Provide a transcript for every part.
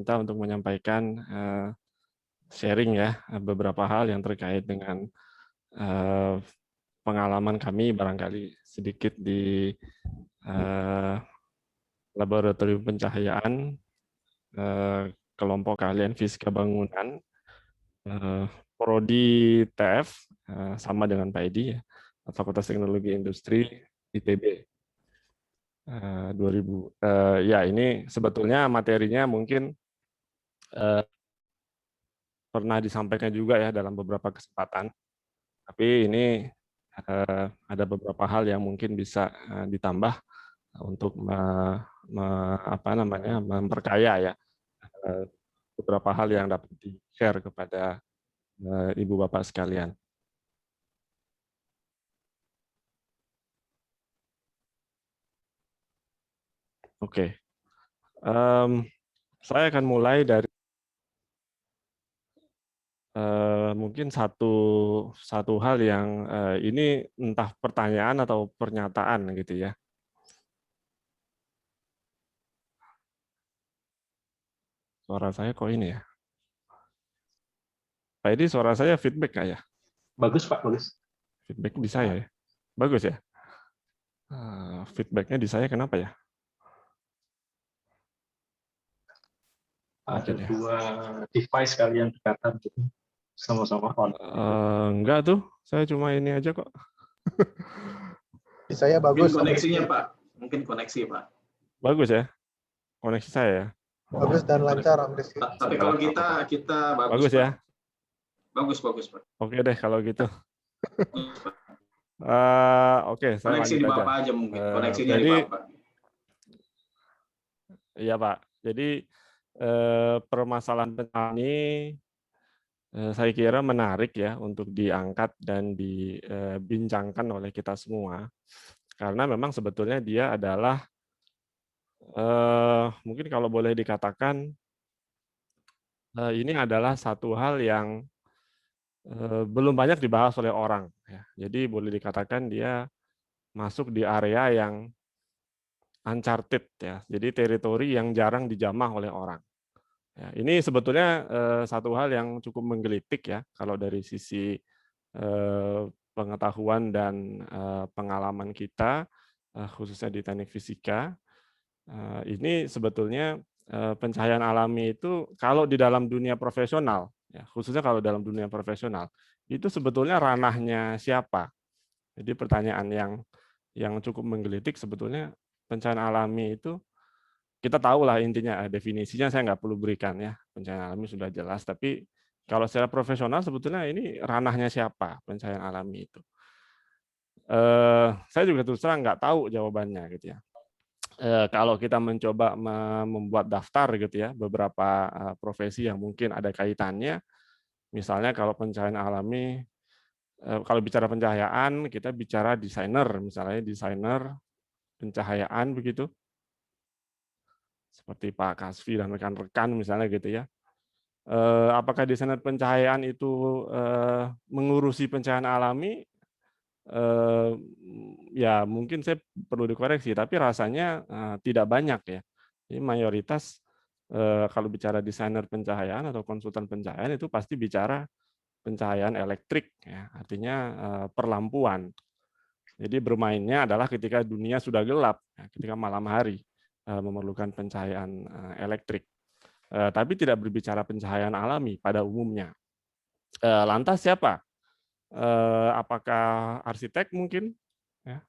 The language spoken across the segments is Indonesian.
Minta untuk menyampaikan sharing ya beberapa hal yang terkait dengan pengalaman kami barangkali sedikit di laboratorium pencahayaan kelompok keahlian fisika bangunan prodi TF sama dengan Pak Edi ya, Fakultas Teknologi Industri ITB 2000 ya ini sebetulnya materinya mungkin pernah disampaikan juga ya dalam beberapa kesempatan, tapi ini ada beberapa hal yang mungkin bisa ditambah untuk memperkaya ya beberapa hal yang dapat di-share kepada Ibu Bapak sekalian. Oke, saya akan mulai dari mungkin satu hal yang ini entah pertanyaan atau pernyataan gitu ya. Suara saya kok ini ya? Pak Edi, suara saya feedback nggak ya? Bagus Pak, bagus. Feedback di saya ya? Bagus ya? Feedbacknya di saya kenapa ya? Ada Ya. dua device kalian dekatan gitu, sama-sama on. Enggak tuh, saya cuma ini aja kok. Di saya bagus. Mungkin koneksinya Pak, mungkin koneksi Pak. Bagus ya, koneksi saya ya. Bagus dan lancar, Om Rizky. Tapi kalau kita bagus Pak. Ya. Bagus Pak. Oke deh kalau gitu. Oke, saya koneksi di Bapak aja mungkin, koneksinya jadi, di Bapak. Iya Pak, jadi permasalahan petani saya kira menarik ya untuk diangkat dan dibincangkan oleh kita semua, karena memang sebetulnya dia adalah mungkin kalau boleh dikatakan ini adalah satu hal yang belum banyak dibahas oleh orang. Ya. Jadi boleh dikatakan dia masuk di area yang uncharted ya, jadi teritori yang jarang dijamah oleh orang. Ya, ini sebetulnya satu hal yang cukup menggelitik ya kalau dari sisi pengetahuan dan pengalaman kita khususnya di teknik fisika. Ini sebetulnya pencahayaan alami itu kalau di dalam dunia profesional, ya, khususnya kalau dalam dunia profesional itu sebetulnya ranahnya siapa. Jadi pertanyaan yang cukup menggelitik sebetulnya pencahayaan alami itu kita tahu lah intinya definisinya saya nggak perlu berikan ya, pencahayaan alami sudah jelas, tapi kalau secara profesional sebetulnya ini ranahnya siapa pencahayaan alami itu. Saya juga terus terang nggak tahu jawabannya gitu ya. Kalau kita mencoba membuat daftar gitu ya beberapa profesi yang mungkin ada kaitannya, misalnya kalau pencahayaan alami, kalau bicara pencahayaan kita bicara desainer, misalnya desainer pencahayaan begitu, seperti Pak Kasfi dan rekan-rekan misalnya gitu ya. Apakah desainer pencahayaan itu mengurusi pencahayaan alami? Ya mungkin saya perlu dikoreksi, tapi rasanya tidak banyak ya. Jadi mayoritas kalau bicara desainer pencahayaan atau konsultan pencahayaan itu pasti bicara pencahayaan elektrik, ya, artinya perlampuan. Jadi bermainnya adalah ketika dunia sudah gelap, ya, ketika malam hari memerlukan pencahayaan elektrik. Tapi tidak berbicara pencahayaan alami pada umumnya. Lantas siapa? Apakah arsitek mungkin? Ya.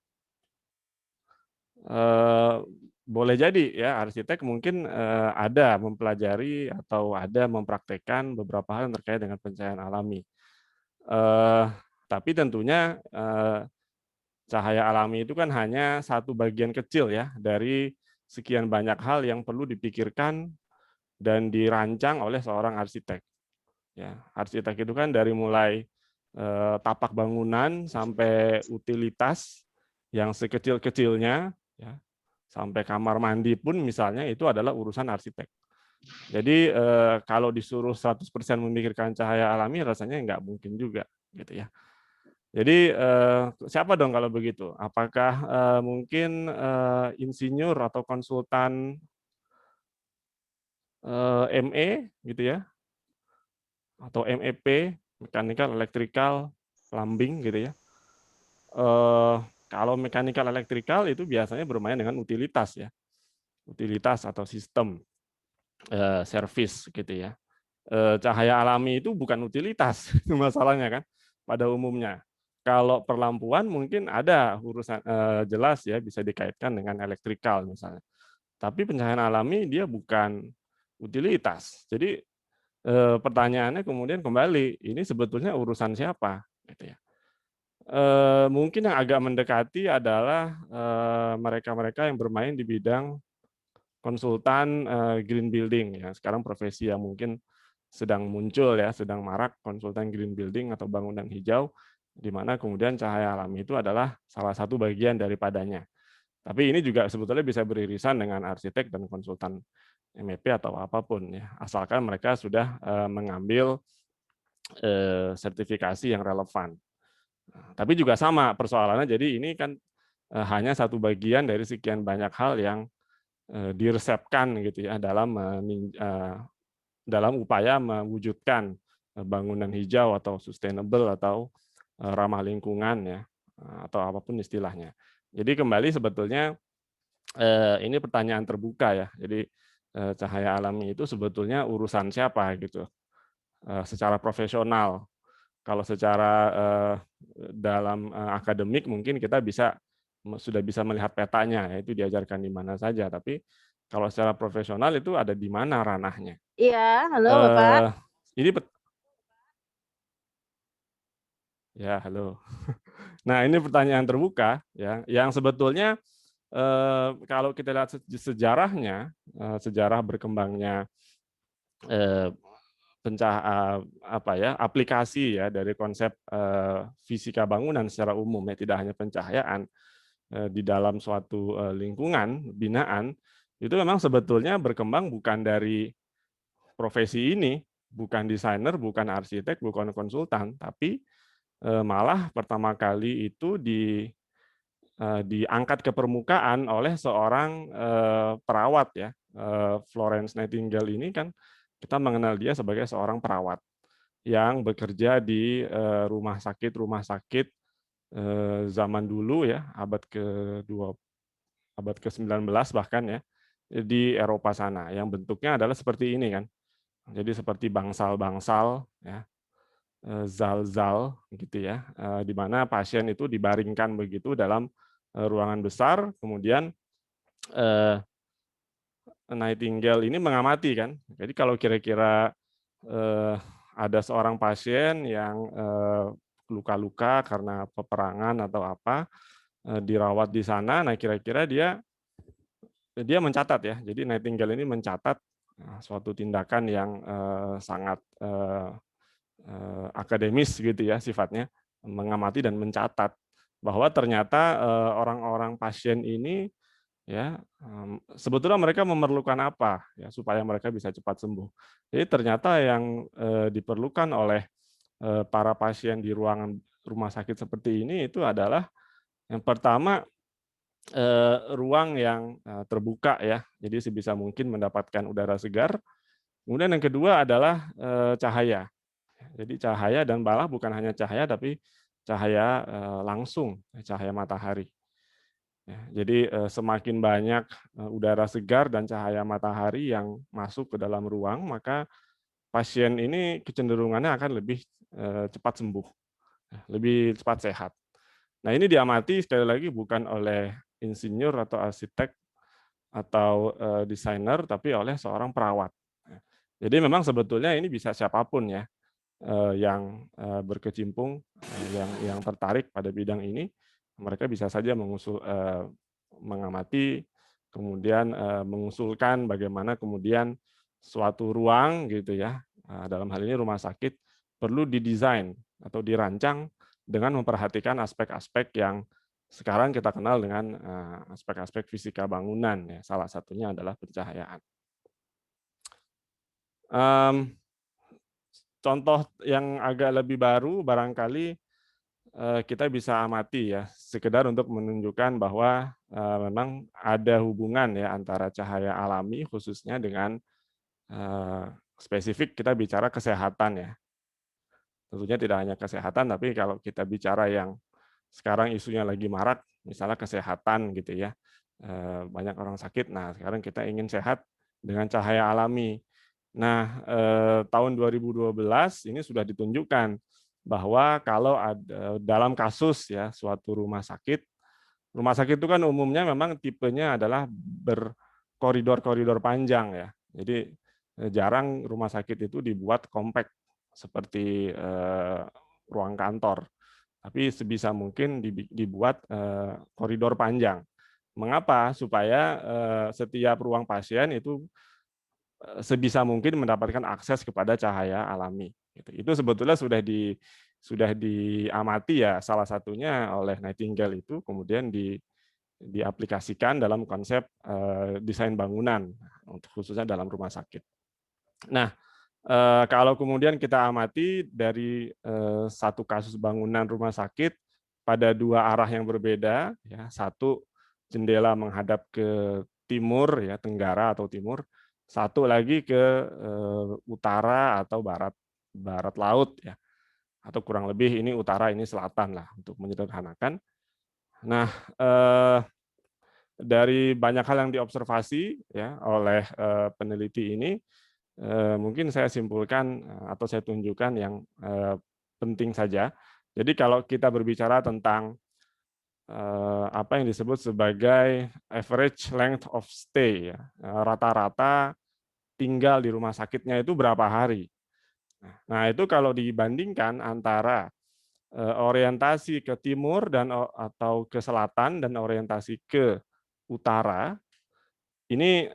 Boleh jadi ya arsitek mungkin ada mempelajari atau ada mempraktekkan beberapa hal yang terkait dengan pencahayaan alami. Tapi tentunya cahaya alami itu kan hanya satu bagian kecil ya dari sekian banyak hal yang perlu dipikirkan dan dirancang oleh seorang arsitek. Ya, arsitek itu kan dari mulai tapak bangunan sampai utilitas yang sekecil-kecilnya, ya, sampai kamar mandi pun misalnya itu adalah urusan arsitek. Jadi kalau disuruh 100% memikirkan cahaya alami rasanya nggak mungkin juga, gitu ya. Jadi siapa dong kalau begitu? Apakah mungkin insinyur atau konsultan ME gitu ya, atau MEP, mechanical, electrical, plumbing gitu ya. Kalau mechanical electrical itu biasanya bermain dengan utilitas ya, utilitas atau sistem service gitu ya. Cahaya alami itu bukan utilitas, itu masalahnya kan pada umumnya. Kalau perlampuan mungkin ada urusan jelas ya bisa dikaitkan dengan elektrikal misalnya. Tapi pencahayaan alami dia bukan utilitas. Jadi pertanyaannya kemudian kembali, ini sebetulnya urusan siapa? Gitu ya. Mungkin yang agak mendekati adalah mereka-mereka yang bermain di bidang konsultan green building ya. Sekarang profesi yang mungkin sedang muncul ya, sedang marak konsultan green building atau bangunan hijau, di mana kemudian cahaya alami itu adalah salah satu bagian daripadanya. Tapi ini juga sebetulnya bisa beririsan dengan arsitek dan konsultan MEP atau apapun ya, asalkan mereka sudah mengambil sertifikasi yang relevan. Tapi juga sama persoalannya, jadi ini kan hanya satu bagian dari sekian banyak hal yang diresepkan gitu ya dalam upaya mewujudkan bangunan hijau atau sustainable atau ramah lingkungan ya, atau apapun istilahnya. Jadi kembali sebetulnya ini pertanyaan terbuka ya. Jadi cahaya alami itu sebetulnya urusan siapa gitu secara profesional. Kalau secara dalam akademik mungkin kita sudah bisa melihat petanya, yaitu diajarkan di mana saja. Tapi kalau secara profesional itu ada di mana ranahnya. Iya, halo Bapak. Ini ya halo. Nah ini pertanyaan terbuka ya, yang sebetulnya kalau kita lihat sejarahnya, sejarah berkembangnya aplikasi ya dari konsep fisika bangunan secara umum ya, tidak hanya pencahayaan di dalam suatu lingkungan binaan, itu memang sebetulnya berkembang bukan dari profesi ini, bukan desainer, bukan arsitek, bukan konsultan, tapi malah pertama kali itu diangkat ke permukaan oleh seorang perawat ya. Florence Nightingale ini kan kita mengenal dia sebagai seorang perawat yang bekerja di rumah sakit zaman dulu ya, abad ke-19 bahkan ya, di Eropa sana, yang bentuknya adalah seperti ini kan. Jadi seperti bangsal-bangsal ya, zal-zal gitu ya, di mana pasien itu dibaringkan begitu dalam ruangan besar, kemudian Nightingale ini mengamati kan. Jadi kalau kira-kira ada seorang pasien yang luka-luka karena peperangan atau apa, dirawat di sana, nah kira-kira dia mencatat ya. Jadi Nightingale ini mencatat suatu tindakan yang sangat akademis gitu ya sifatnya, mengamati dan mencatat bahwa ternyata orang-orang pasien ini ya sebetulnya mereka memerlukan apa ya supaya mereka bisa cepat sembuh. Jadi ternyata yang diperlukan oleh para pasien di ruangan rumah sakit seperti ini itu adalah yang pertama ruang yang terbuka ya, jadi sebisa mungkin mendapatkan udara segar. Kemudian yang kedua adalah cahaya. Jadi cahaya dan malah bukan hanya cahaya tapi cahaya langsung, cahaya matahari. Ya, jadi semakin banyak udara segar dan cahaya matahari yang masuk ke dalam ruang, maka pasien ini kecenderungannya akan lebih cepat sembuh, lebih cepat sehat. Nah ini diamati sekali lagi bukan oleh insinyur atau arsitek atau desainer, tapi oleh seorang perawat. Jadi memang sebetulnya ini bisa siapapun ya yang berkecimpung, yang tertarik pada bidang ini, mereka bisa saja mengamati, kemudian mengusulkan bagaimana kemudian suatu ruang gitu ya, dalam hal ini rumah sakit perlu didesain atau dirancang dengan memperhatikan aspek-aspek yang sekarang kita kenal dengan aspek-aspek fisika bangunan ya, salah satunya adalah pencahayaan. Contoh yang agak lebih baru barangkali kita bisa amati ya, sekedar untuk menunjukkan bahwa memang ada hubungan ya antara cahaya alami khususnya dengan spesifik kita bicara kesehatan ya. Tentunya tidak hanya kesehatan, tapi kalau kita bicara yang sekarang isunya lagi marak, misalnya kesehatan gitu ya, banyak orang sakit. Nah, sekarang kita ingin sehat dengan cahaya alami. Nah, tahun 2012 ini sudah ditunjukkan bahwa kalau ada dalam kasus ya suatu rumah sakit itu kan umumnya memang tipenya adalah berkoridor-koridor panjang ya. Jadi jarang rumah sakit itu dibuat kompak seperti ruang kantor. Tapi sebisa mungkin dibuat koridor panjang. Mengapa? Supaya setiap ruang pasien itu sebisa mungkin mendapatkan akses kepada cahaya alami. Itu sebetulnya sudah diamati ya, salah satunya oleh Nightingale itu kemudian diaplikasikan dalam konsep desain bangunan, khususnya dalam rumah sakit. Nah, kalau kemudian kita amati dari satu kasus bangunan rumah sakit pada dua arah yang berbeda, ya, satu jendela menghadap ke timur, ya, tenggara atau timur, satu lagi ke utara atau barat laut, ya, atau kurang lebih ini utara, ini selatan lah untuk menyederhanakan. Nah, dari banyak hal yang diobservasi ya oleh peneliti ini, mungkin saya simpulkan atau saya tunjukkan yang penting saja. Jadi kalau kita berbicara tentang apa yang disebut sebagai average length of stay, ya, rata-rata tinggal di rumah sakitnya itu berapa hari. Nah, itu kalau dibandingkan antara orientasi ke timur atau ke selatan dan orientasi ke utara, ini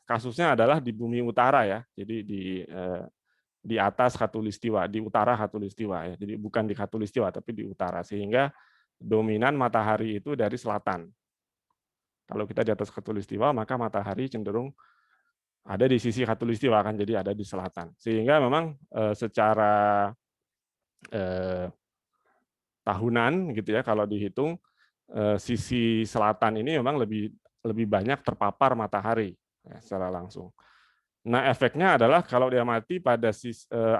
kasusnya adalah di bumi utara ya, jadi di atas khatulistiwa, di utara khatulistiwa ya, jadi bukan di khatulistiwa tapi di utara, sehingga dominan matahari itu dari selatan. Kalau kita di atas khatulistiwa maka matahari cenderung ada di sisi khatulistiwa kan, jadi ada di selatan, sehingga memang secara tahunan gitu ya kalau dihitung sisi selatan ini memang lebih banyak terpapar matahari ya, secara langsung. Nah, efeknya adalah kalau diamati pada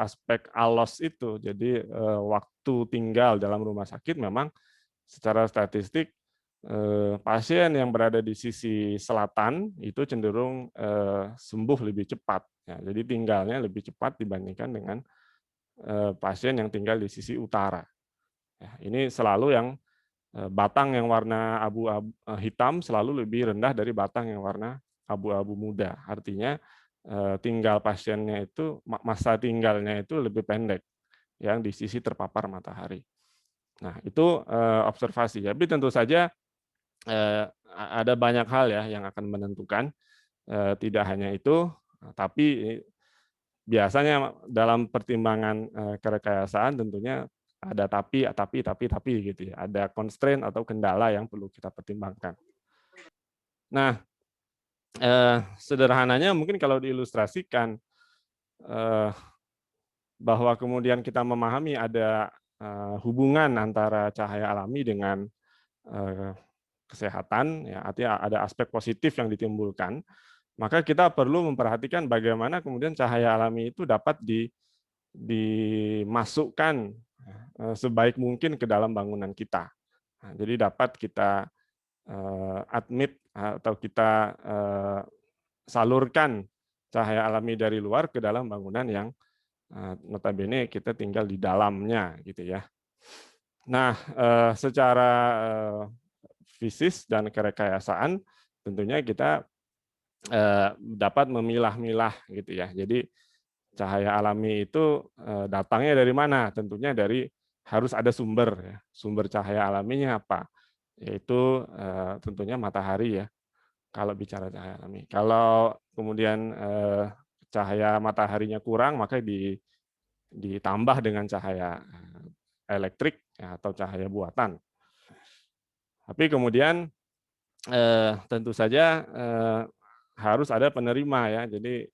aspek ALOS itu, jadi waktu tinggal dalam rumah sakit memang secara statistik pasien yang berada di sisi selatan itu cenderung sembuh lebih cepat. Ya, jadi tinggalnya lebih cepat dibandingkan dengan pasien yang tinggal di sisi utara. Ya, ini selalu yang batang yang warna abu-abu hitam selalu lebih rendah dari batang yang warna abu-abu muda. Artinya tinggal pasiennya itu, masa tinggalnya itu lebih pendek yang di sisi terpapar matahari. Nah, itu observasi. Tapi tentu saja ada banyak hal ya yang akan menentukan. Tidak hanya itu, tapi biasanya dalam pertimbangan kerekayasaan tentunya ada tapi gitu ya. Ada constraint atau kendala yang perlu kita pertimbangkan. Nah, sederhananya mungkin kalau diilustrasikan bahwa kemudian kita memahami ada hubungan antara cahaya alami dengan kesehatan, ya, artinya ada aspek positif yang ditimbulkan, maka kita perlu memperhatikan bagaimana kemudian cahaya alami itu dapat dimasukkan sebaik mungkin ke dalam bangunan kita. Nah, jadi dapat kita admit atau kita salurkan cahaya alami dari luar ke dalam bangunan yang notabene kita tinggal di dalamnya, gitu ya. Nah, secara fisis dan kerekayasaan tentunya kita dapat memilah-milah, gitu ya. Jadi cahaya alami itu datangnya dari mana? Tentunya harus ada sumber ya. Sumber cahaya alaminya apa? Yaitu tentunya matahari ya. Kalau bicara cahaya alami. Kalau kemudian cahaya mataharinya kurang, maka ditambah dengan cahaya elektrik ya, atau cahaya buatan. Tapi kemudian tentu saja harus ada penerima ya. Jadi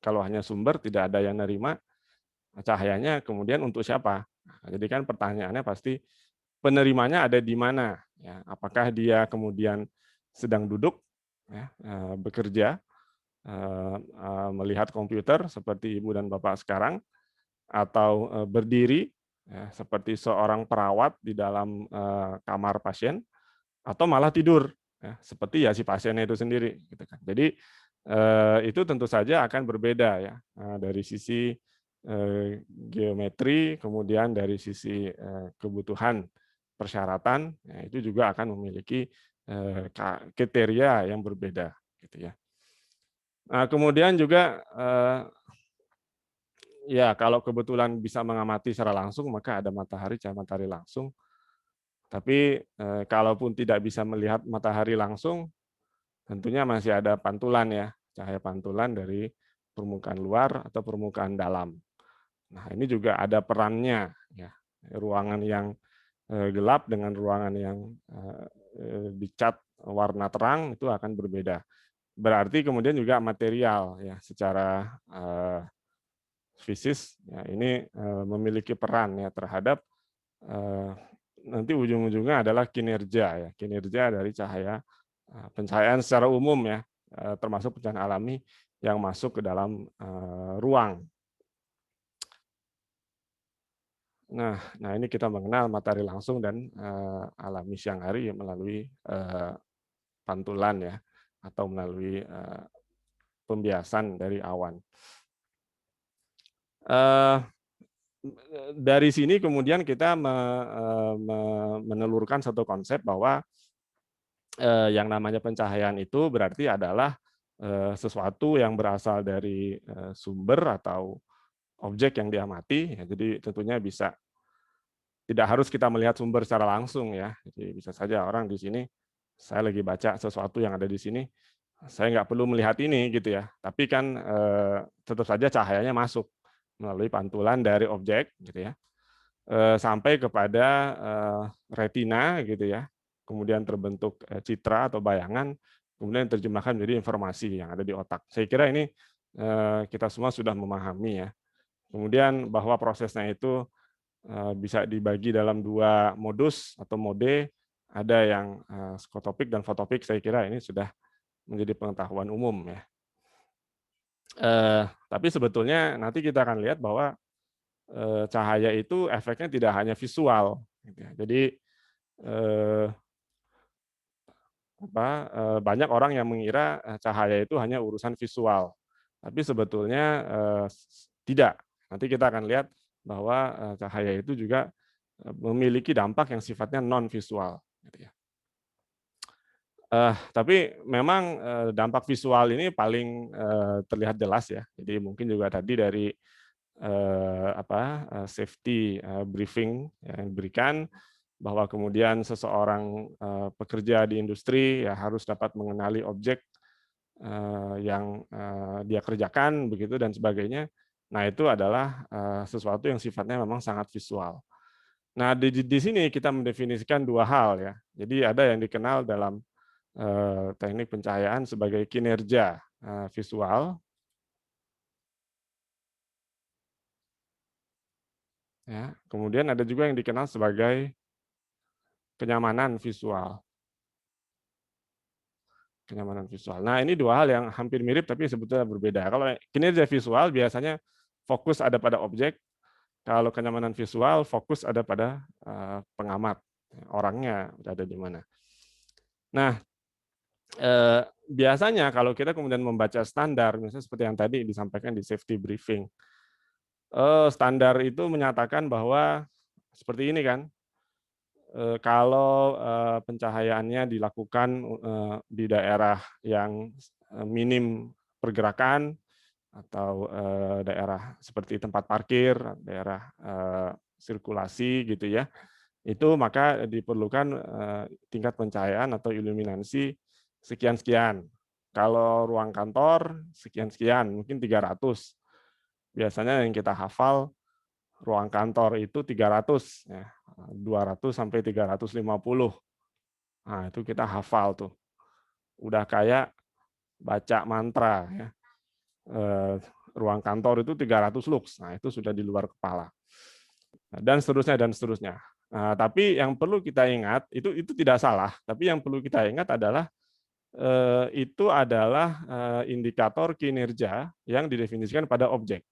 kalau hanya sumber tidak ada yang nerima, cahayanya kemudian untuk siapa? Jadi kan pertanyaannya pasti penerimanya ada di mana? Ya, apakah dia kemudian sedang duduk, ya, bekerja, melihat komputer seperti Ibu dan Bapak sekarang, atau berdiri ya, seperti seorang perawat di dalam kamar pasien, atau malah tidur ya, seperti ya si pasiennya itu sendiri gitu kan. Jadi itu tentu saja akan berbeda ya, dari sisi geometri, kemudian dari sisi kebutuhan persyaratan, ya, itu juga akan memiliki kriteria yang berbeda gitu ya. Nah, kemudian juga ya kalau kebetulan bisa mengamati secara langsung, maka ada cahaya matahari langsung. Tapi kalaupun tidak bisa melihat matahari langsung, tentunya masih ada pantulan ya, cahaya pantulan dari permukaan luar atau permukaan dalam. Nah, ini juga ada perannya ya. Ruangan yang gelap dengan ruangan yang dicat warna terang itu akan berbeda. Berarti kemudian juga material ya, secara fisis ya, ini memiliki peran ya terhadap nanti ujung-ujungnya adalah kinerja ya, kinerja dari pencahayaan secara umum ya, termasuk pencahayaan alami yang masuk ke dalam ruang. Nah, ini kita mengenal matahari langsung dan alami siang hari melalui pantulan ya, atau melalui pembiasan dari awan. Dari sini kemudian kita menelurkan satu konsep bahwa yang namanya pencahayaan itu berarti adalah sesuatu yang berasal dari sumber atau objek yang diamati. Ya, jadi tentunya tidak harus kita melihat sumber secara langsung ya. Jadi bisa saja orang di sini, saya lagi baca sesuatu yang ada di sini, saya nggak perlu melihat ini gitu ya. Tapi kan tetap saja cahayanya masuk melalui pantulan dari objek gitu ya, sampai kepada retina gitu ya, kemudian terbentuk citra atau bayangan, kemudian terjemahkan menjadi informasi yang ada di otak. Saya kira ini kita semua sudah memahami ya. Kemudian bahwa prosesnya itu bisa dibagi dalam dua modus atau mode, ada yang skotopik dan fotopik. Saya kira ini sudah menjadi pengetahuan umum ya. Tapi sebetulnya nanti kita akan lihat bahwa cahaya itu efeknya tidak hanya visual. Jadi banyak orang yang mengira cahaya itu hanya urusan visual, tapi sebetulnya tidak. Nanti kita akan lihat bahwa cahaya itu juga memiliki dampak yang sifatnya non visual. Tapi memang dampak visual ini paling terlihat jelas ya. Jadi mungkin juga tadi dari safety briefing yang diberikan, bahwa kemudian seseorang pekerja di industri ya harus dapat mengenali objek yang dia kerjakan begitu dan sebagainya. Nah, itu adalah sesuatu yang sifatnya memang sangat visual. Nah, di sini kita mendefinisikan dua hal ya. Jadi ada yang dikenal dalam teknik pencahayaan sebagai kinerja visual. Ya, kemudian ada juga yang dikenal sebagai kenyamanan visual. Kenyamanan visual. Nah, ini dua hal yang hampir mirip tapi sebetulnya berbeda. Kalau kinerja visual biasanya fokus ada pada objek, kalau kenyamanan visual fokus ada pada pengamat, orangnya ada di mana. Nah, biasanya kalau kita kemudian membaca standar, misalnya seperti yang tadi disampaikan di safety briefing, standar itu menyatakan bahwa seperti ini kan, kalau pencahayaannya dilakukan di daerah yang minim pergerakan atau daerah seperti tempat parkir, daerah sirkulasi gitu ya, itu maka diperlukan tingkat pencahayaan atau iluminasi sekian-sekian. Kalau ruang kantor sekian-sekian, mungkin 300. Biasanya yang kita hafal ruang kantor itu 300 ya. 200 sampai 350. Nah, itu kita hafal tuh. Udah kayak baca mantra ya. Ruang kantor itu 300 lux. Nah, itu sudah di luar kepala. Dan seterusnya dan seterusnya. Nah, tapi yang perlu kita ingat itu tidak salah, tapi yang perlu kita ingat adalah itu adalah indikator kinerja yang didefinisikan pada objek.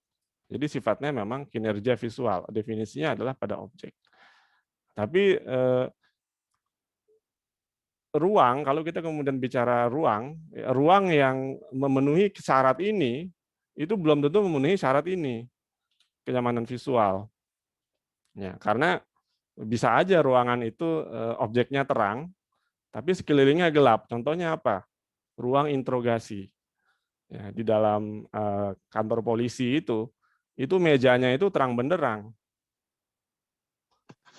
Jadi sifatnya memang kinerja visual, definisinya adalah pada objek. Tapi ruang, kalau kita kemudian bicara ruang, ruang yang memenuhi syarat ini, itu belum tentu memenuhi syarat ini, kenyamanan visual. Ya, karena bisa aja ruangan itu objeknya terang, tapi sekelilingnya gelap. Contohnya apa? Ruang interogasi. Ya, di dalam kantor polisi itu mejanya itu terang benderang.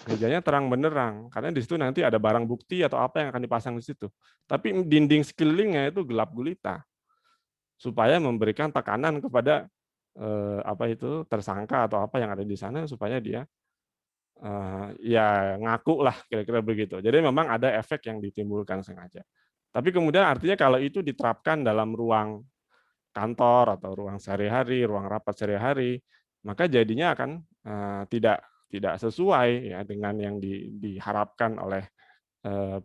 Mejanya terang benderang, karena di situ nanti ada barang bukti atau apa yang akan dipasang di situ. Tapi dinding sekelilingnya itu gelap gulita, supaya memberikan tekanan kepada apa itu tersangka atau apa yang ada di sana supaya dia ya ngaku lah kira-kira begitu. Jadi memang ada efek yang ditimbulkan sengaja. Tapi kemudian artinya kalau itu diterapkan dalam ruang kantor atau ruang sehari-hari, ruang rapat sehari-hari, maka jadinya akan tidak sesuai ya dengan yang diharapkan oleh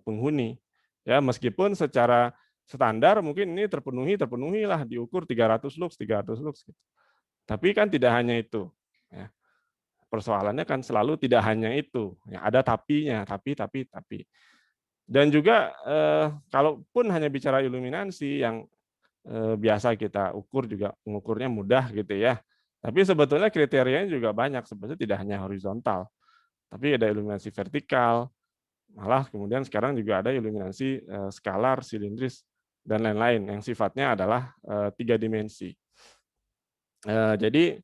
penghuni. Ya meskipun secara standar mungkin ini terpenuhi lah diukur 300 lux. Gitu. Tapi kan tidak hanya itu. Ya. Persoalannya kan selalu tidak hanya itu. Ya, ada tapinya, tapi. Dan juga kalaupun hanya bicara iluminasi yang biasa kita ukur juga mengukurnya mudah gitu ya. Tapi sebetulnya kriterianya juga banyak, sebetulnya tidak hanya horizontal. Tapi ada iluminasi vertikal, malah kemudian sekarang juga ada iluminasi skalar, silindris, dan lain-lain yang sifatnya adalah 3 dimensi. Jadi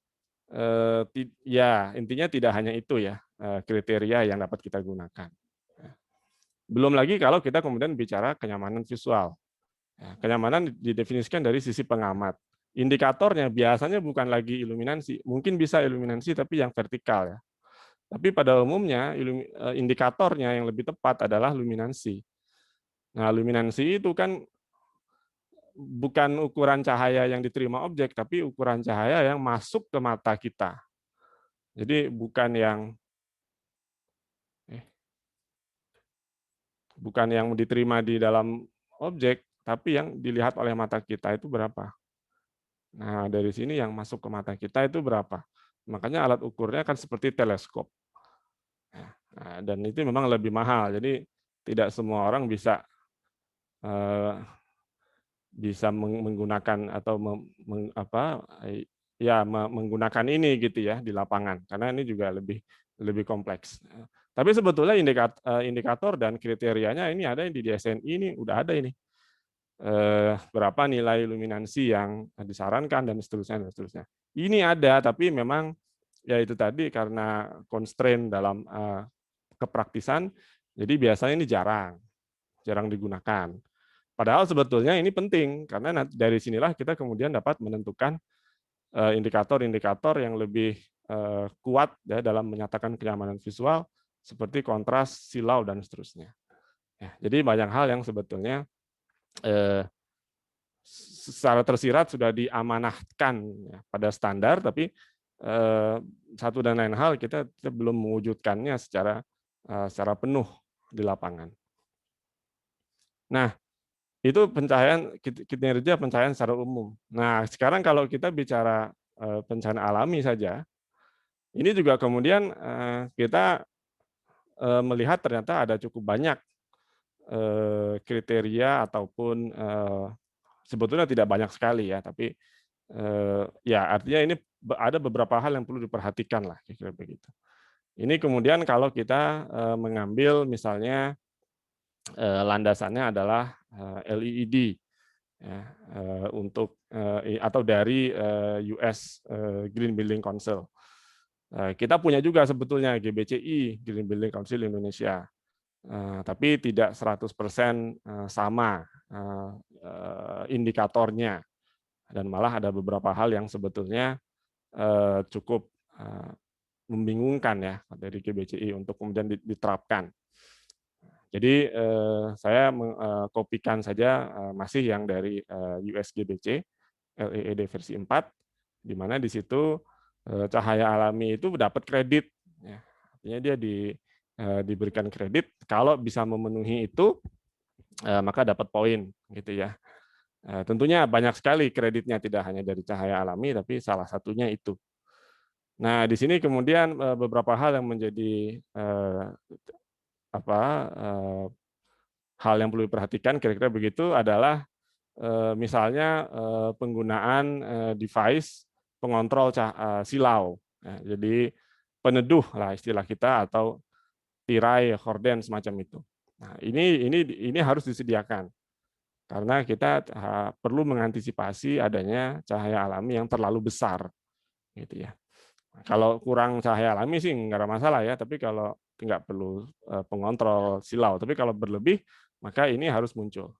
ya intinya tidak hanya itu ya kriteria yang dapat kita gunakan. Belum lagi kalau kita kemudian bicara kenyamanan visual. Kenyamanan didefinisikan dari sisi pengamat. Indikatornya biasanya bukan lagi iluminasi, mungkin bisa iluminasi tapi yang vertikal ya. Tapi pada umumnya indikatornya yang lebih tepat adalah luminansi. Nah, luminansi itu kan bukan ukuran cahaya yang diterima objek, tapi ukuran cahaya yang masuk ke mata kita. Jadi bukan yang diterima di dalam objek, tapi yang dilihat oleh mata kita itu berapa. Nah, dari sini yang masuk ke mata kita itu berapa. Makanya alat ukurnya kan seperti teleskop. Nah, dan itu memang lebih mahal, jadi tidak semua orang bisa menggunakan atau menggunakan ini gitu ya di lapangan, karena ini juga lebih kompleks. Tapi sebetulnya indikator dan kriterianya ini ada di DSNI ini udah ada ini. Berapa nilai luminansi yang disarankan dan seterusnya. Ini ada, tapi memang ya itu tadi karena constraint dalam kepraktisan, jadi biasanya ini jarang digunakan. Padahal sebetulnya ini penting karena dari sinilah kita kemudian dapat menentukan indikator-indikator yang lebih kuat ya dalam menyatakan kenyamanan visual seperti kontras, silau dan seterusnya. Ya, jadi banyak hal yang sebetulnya secara tersirat sudah diamanahkan ya, pada standar, tapi satu dan lain hal kita belum mewujudkannya secara penuh di lapangan. Nah, itu kinerja pencahayaan secara umum. Nah, sekarang kalau kita bicara pencahayaan alami saja, ini juga kemudian kita melihat ternyata ada cukup banyak kriteria ataupun sebetulnya tidak banyak sekali ya, tapi ya artinya ini ada beberapa hal yang perlu diperhatikan lah, kira-kira begitu. Ini kemudian kalau kita mengambil misalnya landasannya adalah LEED ya, untuk atau dari US Green Building Council. Kita punya juga sebetulnya GBCI, Green Building Council Indonesia. Tapi tidak 100% sama indikatornya, dan malah ada beberapa hal yang sebetulnya cukup membingungkan ya dari GBCI untuk kemudian diterapkan. Jadi saya mengkopikan saja masih yang dari US GBC LEED versi 4, di mana di situ cahaya alami itu dapat kredit, artinya dia diberikan kredit kalau bisa memenuhi itu maka dapat poin gitu ya. Tentunya banyak sekali kreditnya, tidak hanya dari cahaya alami, tapi salah satunya itu. Nah, di sini kemudian beberapa hal yang menjadi hal yang perlu diperhatikan kira-kira begitu adalah misalnya penggunaan device pengontrol silau. Nah, jadi peneduh lah istilah kita, atau tirai, horden semacam itu. Nah, ini harus disediakan karena kita perlu mengantisipasi adanya cahaya alami yang terlalu besar, gitu ya. Kalau kurang cahaya alami sih nggak ada masalah ya, tapi kalau nggak perlu pengontrol silau. Tapi kalau berlebih, maka ini harus muncul.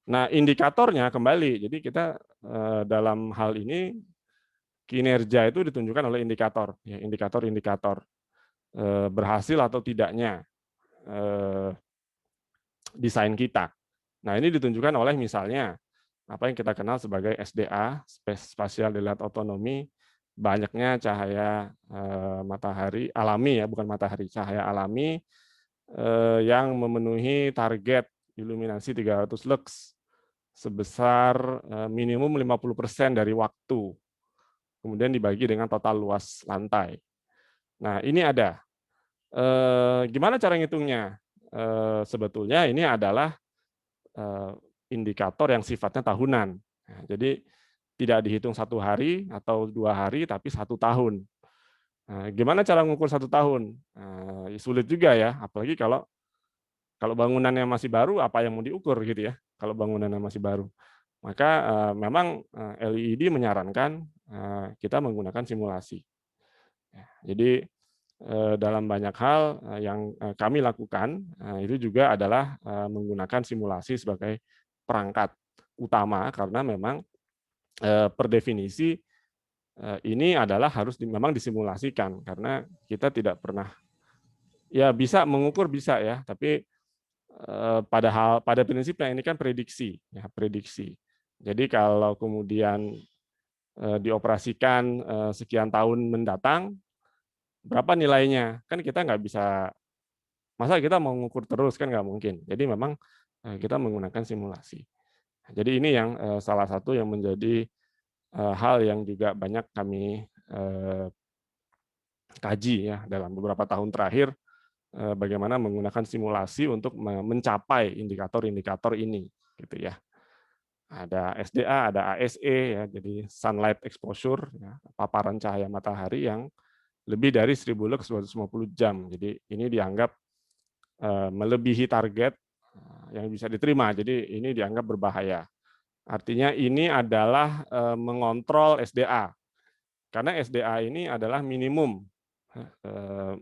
Nah, indikatornya kembali, jadi kita dalam hal ini kinerja itu ditunjukkan oleh indikator, ya, indikator-indikator berhasil atau tidaknya desain kita. Nah, ini ditunjukkan oleh misalnya apa yang kita kenal sebagai SDA, Spatial Daylight Autonomy, banyaknya cahaya matahari alami, ya, bukan matahari, cahaya alami yang memenuhi target iluminasi 300 lux sebesar minimum 50% dari waktu. Kemudian dibagi dengan total luas lantai. Nah, ini ada. Gimana cara ngitungnya? Sebetulnya ini adalah indikator yang sifatnya tahunan. Nah, jadi tidak dihitung 1 hari atau 2 hari, tapi 1 tahun. Nah, gimana cara mengukur 1 tahun? Sulit juga ya, apalagi kalau bangunannya masih baru, apa yang mau diukur gitu ya? Kalau bangunannya masih baru, maka memang LIED menyarankan kita menggunakan simulasi. Jadi dalam banyak hal yang kami lakukan itu juga adalah menggunakan simulasi sebagai perangkat utama, karena memang per definisi ini adalah harus memang disimulasikan, karena kita tidak pernah, ya bisa mengukur bisa ya, tapi pada prinsipnya ini kan prediksi, ya, prediksi. Jadi kalau kemudian dioperasikan sekian tahun mendatang, berapa nilainya? Kan kita nggak bisa, masa kita mau mengukur terus, kan nggak mungkin. Jadi memang kita menggunakan simulasi. Jadi ini yang salah satu yang menjadi hal yang juga banyak kami kaji ya dalam beberapa tahun terakhir, bagaimana menggunakan simulasi untuk mencapai indikator-indikator ini, gitu ya. Ada SDA, ada ASE, ya, jadi sunlight exposure, ya, paparan cahaya matahari yang lebih dari 1000 lux 250 jam. Jadi ini dianggap melebihi target yang bisa diterima. Jadi ini dianggap berbahaya. Artinya ini adalah mengontrol SDA. Karena SDA ini adalah minimum.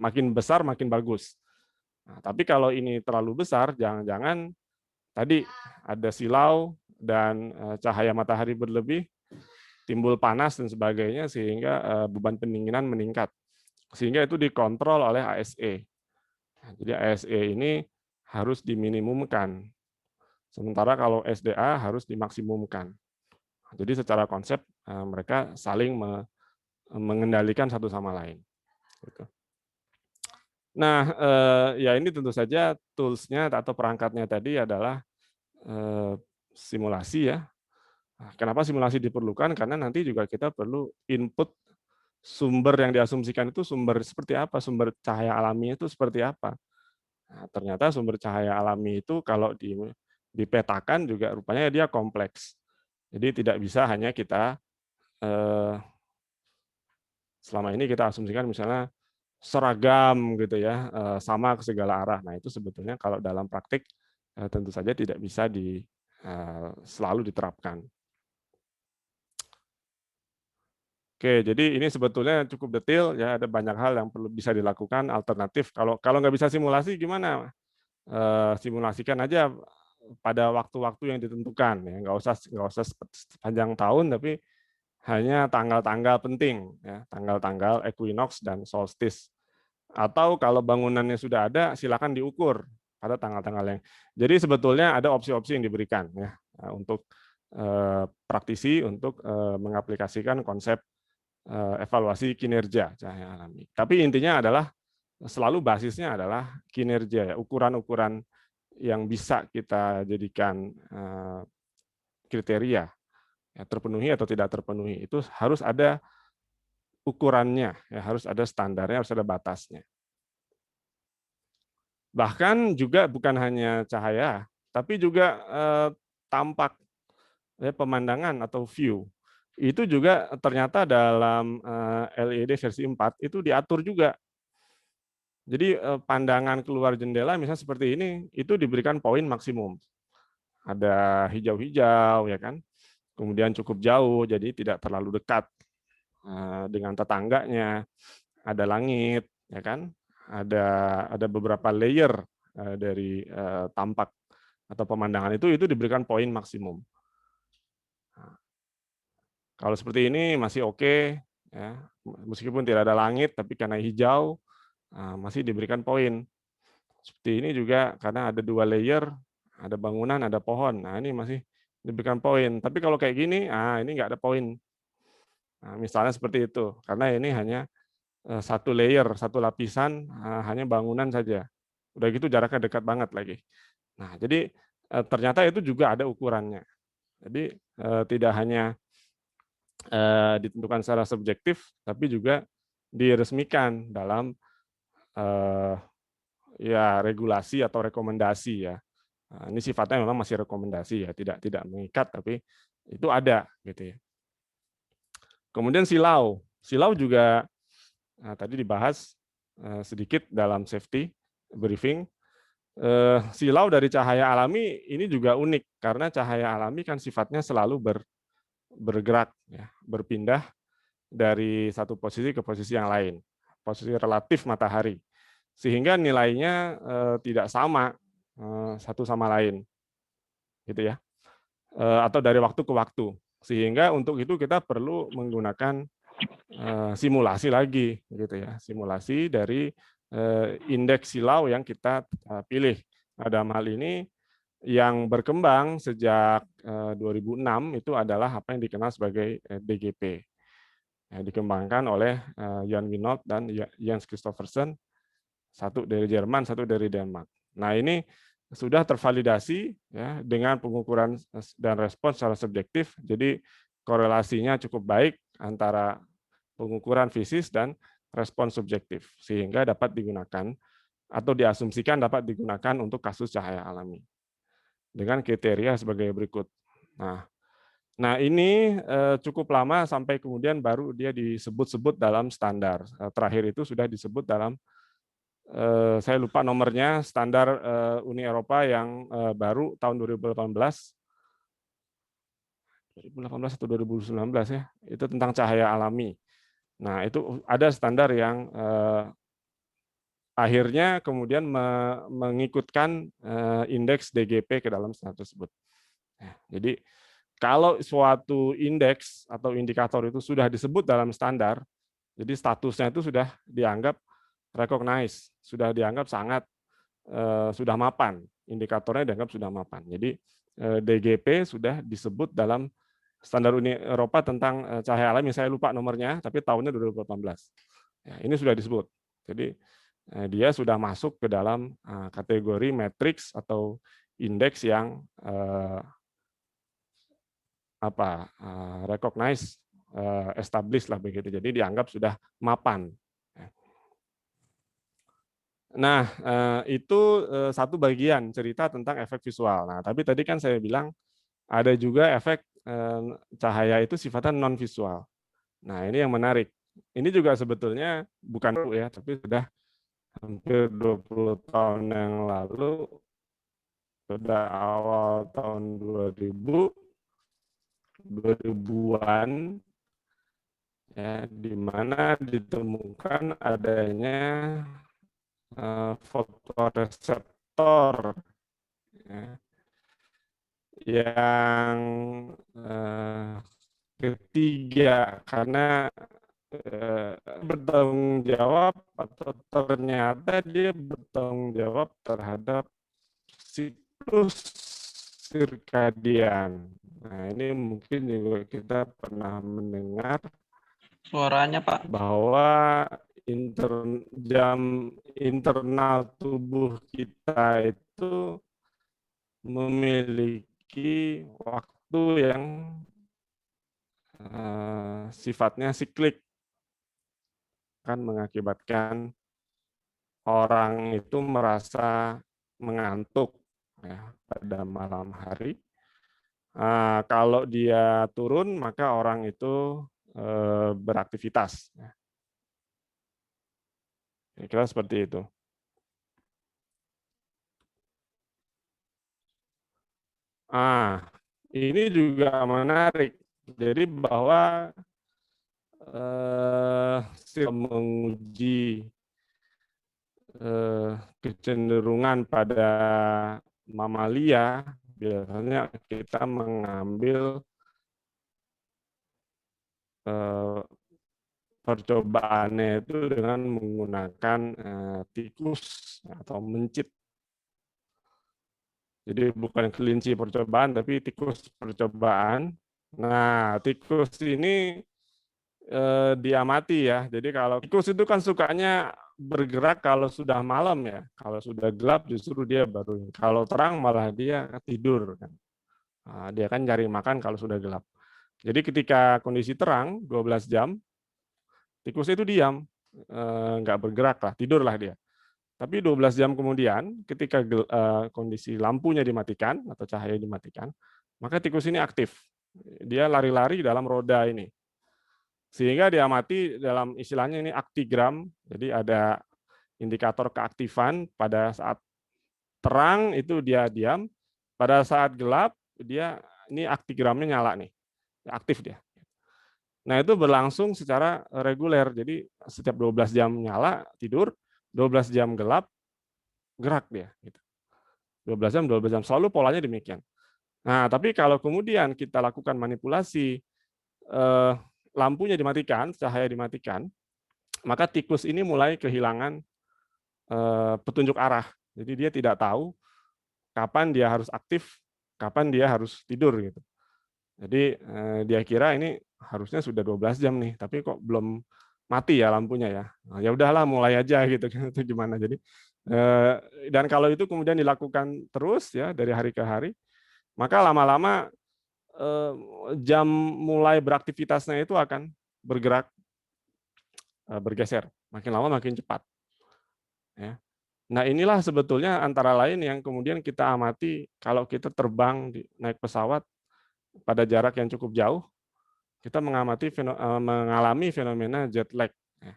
Makin besar makin bagus. Nah, tapi kalau ini terlalu besar, jangan-jangan tadi ada silau dan cahaya matahari berlebih, timbul panas dan sebagainya, sehingga beban pendinginan meningkat. Sehingga itu dikontrol oleh ASE. Nah, jadi ASE ini harus diminimumkan. Sementara kalau SDA harus dimaksimumkan. Jadi secara konsep mereka saling mengendalikan satu sama lain. Nah, ya ini tentu saja tools-nya atau perangkatnya tadi adalah simulasi ya. Kenapa simulasi diperlukan? Karena nanti juga kita perlu input sumber yang diasumsikan itu sumber seperti apa, sumber cahaya alami itu seperti apa. Nah, ternyata sumber cahaya alami itu kalau dipetakan juga rupanya dia kompleks. Jadi tidak bisa hanya kita selama ini kita asumsikan misalnya seragam gitu ya, sama ke segala arah. Nah itu sebetulnya kalau dalam praktik tentu saja tidak bisa selalu diterapkan. Oke, jadi ini sebetulnya cukup detail ya, ada banyak hal yang perlu bisa dilakukan alternatif. Kalau nggak bisa simulasi gimana? Simulasikan aja pada waktu-waktu yang ditentukan ya, nggak usah sepanjang tahun, tapi hanya tanggal-tanggal penting ya, tanggal-tanggal equinox dan solstice. Atau kalau bangunannya sudah ada, silakan diukur pada tanggal-tanggal yang. Jadi sebetulnya ada opsi-opsi yang diberikan ya untuk praktisi untuk mengaplikasikan konsep evaluasi kinerja cahaya alami. Tapi intinya adalah selalu basisnya adalah kinerja, ya, ukuran-ukuran yang bisa kita jadikan kriteria ya, terpenuhi atau tidak terpenuhi, itu harus ada ukurannya, ya, harus ada standarnya, harus ada batasnya. Bahkan juga bukan hanya cahaya, tapi juga tampak, ya, pemandangan atau view. Itu juga ternyata dalam LED versi 4 itu diatur juga. Jadi pandangan keluar jendela misalnya seperti ini, itu diberikan poin maksimum. Ada hijau-hijau, ya kan? Kemudian cukup jauh, jadi tidak terlalu dekat dengan tetangganya. Ada langit, ya kan? Ada beberapa layer dari tampak atau pemandangan itu diberikan poin maksimum. Nah, kalau seperti ini masih oke, ya. Meskipun tidak ada langit, tapi karena hijau masih diberikan poin. Seperti ini juga karena ada 2 layer, ada bangunan, ada pohon. Nah, ini masih diberikan poin. Tapi kalau kayak gini, ini nggak ada poin. Nah, misalnya seperti itu, karena ini hanya satu layer, satu lapisan, hanya bangunan saja. Udah gitu jaraknya dekat banget lagi. Nah, jadi ternyata itu juga ada ukurannya. Jadi tidak hanya ditentukan secara subjektif, tapi juga diresmikan dalam ya regulasi atau rekomendasi, ya. Nah, ini sifatnya memang masih rekomendasi, ya, tidak mengikat, tapi itu ada gitu, ya. Kemudian silau juga tadi dibahas sedikit dalam safety briefing. Silau dari cahaya alami ini juga unik karena cahaya alami kan sifatnya selalu bergerak, ya, berpindah dari satu posisi ke posisi yang lain, posisi relatif matahari, sehingga nilainya tidak sama satu sama lain, gitu ya, atau dari waktu ke waktu, sehingga untuk itu kita perlu menggunakan simulasi lagi, gitu ya, simulasi dari indeks silau yang kita pilih. Nah, dalam hal ini yang berkembang sejak 2006 itu adalah apa yang dikenal sebagai DGP, yang dikembangkan oleh Jan Vinod dan Jens Christophersen, satu dari Jerman, satu dari Denmark. Nah, ini sudah tervalidasi, ya, dengan pengukuran dan respon secara subjektif, jadi korelasinya cukup baik antara pengukuran fisis dan respon subjektif, sehingga dapat digunakan atau diasumsikan dapat digunakan untuk kasus cahaya alami dengan kriteria sebagai berikut. Nah, ini cukup lama sampai kemudian baru dia disebut-sebut dalam standar. Terakhir itu sudah disebut dalam, saya lupa nomornya, standar Uni Eropa yang baru tahun 2018 atau 2019, ya, itu tentang cahaya alami. Nah, itu ada standar yang akhirnya kemudian mengikutkan indeks DGP ke dalam standar tersebut. Jadi kalau suatu indeks atau indikator itu sudah disebut dalam standar, jadi statusnya itu sudah dianggap recognize, sudah dianggap sangat sudah mapan, indikatornya dianggap sudah mapan. Jadi DGP sudah disebut dalam standar Uni Eropa tentang cahaya alami, saya lupa nomornya, tapi tahunnya 2018. Ya, ini sudah disebut. Jadi dia sudah masuk ke dalam kategori matriks atau indeks yang recognize, establish lah begitu. Jadi dianggap sudah mapan. Nah, itu satu bagian cerita tentang efek visual. Nah, tapi tadi kan saya bilang ada juga efek cahaya itu sifatnya non visual. Nah, ini yang menarik. Ini juga sebetulnya bukan baru, ya, tapi sudah hampir 20 tahun yang lalu, sudah awal tahun 2000-an, ya, di mana ditemukan adanya fotoreseptor, ya, yang ketiga, karena bertanggung jawab atau ternyata dia bertanggung jawab terhadap siklus sirkadian. Nah, ini mungkin juga kita pernah mendengar suaranya, Pak, bahwa jam internal tubuh kita itu memiliki waktu yang sifatnya siklik, kan mengakibatkan orang itu merasa mengantuk ya, pada malam hari. Kalau dia turun, maka orang itu beraktivitas. Kira-kira seperti itu. Ini juga menarik. Jadi bahwa menguji kecenderungan pada mamalia, biasanya kita mengambil percobaannya itu dengan menggunakan tikus atau mencit. Jadi bukan kelinci percobaan, tapi tikus percobaan. Nah, tikus ini diamati ya. Jadi kalau tikus itu kan sukanya bergerak kalau sudah malam ya. Kalau sudah gelap justru dia baru. Kalau terang malah dia tidur kan. Dia kan cari makan kalau sudah gelap. Jadi ketika kondisi terang 12 jam, tikus itu diam, nggak bergerak lah, tidurlah dia. Tapi 12 jam kemudian, ketika kondisi lampunya dimatikan atau cahaya dimatikan, maka tikus ini aktif. Dia lari-lari dalam roda ini. Sehingga diamati dalam istilahnya ini aktigram, jadi ada indikator keaktifan pada saat terang itu dia diam, pada saat gelap dia ini aktigramnya nyala nih, aktif dia. Nah itu berlangsung secara reguler, jadi setiap 12 jam nyala tidur, 12 jam gelap gerak dia. 12 jam selalu polanya demikian. Nah tapi kalau kemudian kita lakukan manipulasi lampunya dimatikan, cahaya dimatikan, maka tikus ini mulai kehilangan petunjuk arah. Jadi dia tidak tahu kapan dia harus aktif, kapan dia harus tidur gitu. Jadi dia kira ini harusnya sudah 12 jam nih, tapi kok belum mati ya lampunya ya. Nah, ya udahlah mulai aja gitu itu gimana. Jadi dan kalau itu kemudian dilakukan terus ya dari hari ke hari, maka lama-lama jam mulai beraktivitasnya itu akan bergerak, bergeser, makin lama makin cepat. Ya. Nah inilah sebetulnya antara lain yang kemudian kita amati kalau kita terbang naik pesawat pada jarak yang cukup jauh, kita mengalami fenomena jet lag, ya,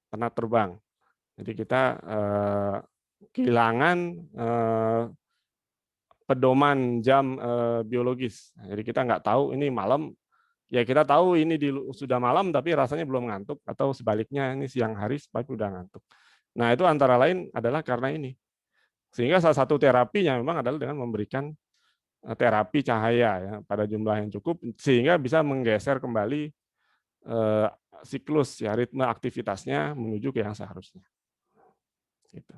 karena terbang. Jadi kita kehilangan pedoman jam biologis. Jadi kita nggak tahu ini malam, ya kita tahu ini sudah malam tapi rasanya belum ngantuk, atau sebaliknya ini siang hari tapi udah ngantuk. Nah itu antara lain adalah karena ini. Sehingga salah satu terapinya memang adalah dengan memberikan terapi cahaya ya, pada jumlah yang cukup sehingga bisa menggeser kembali siklus ya, ritme aktivitasnya menuju ke yang seharusnya. Gitu.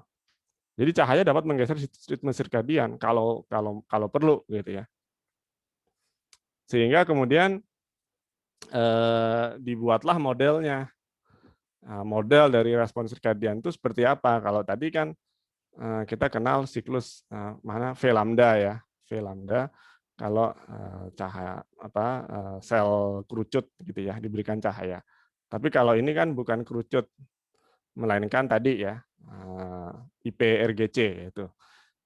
Jadi cahaya dapat menggeser ritme sirkadian kalau perlu gitu ya. Sehingga kemudian dibuatlah modelnya. Nah, model dari respon sirkadian itu seperti apa? Kalau tadi kan kita kenal siklus mana V lambda ya, V lambda kalau cahaya sel kerucut gitu ya diberikan cahaya. Tapi kalau ini kan bukan kerucut, melainkan tadi ya IPRGC itu.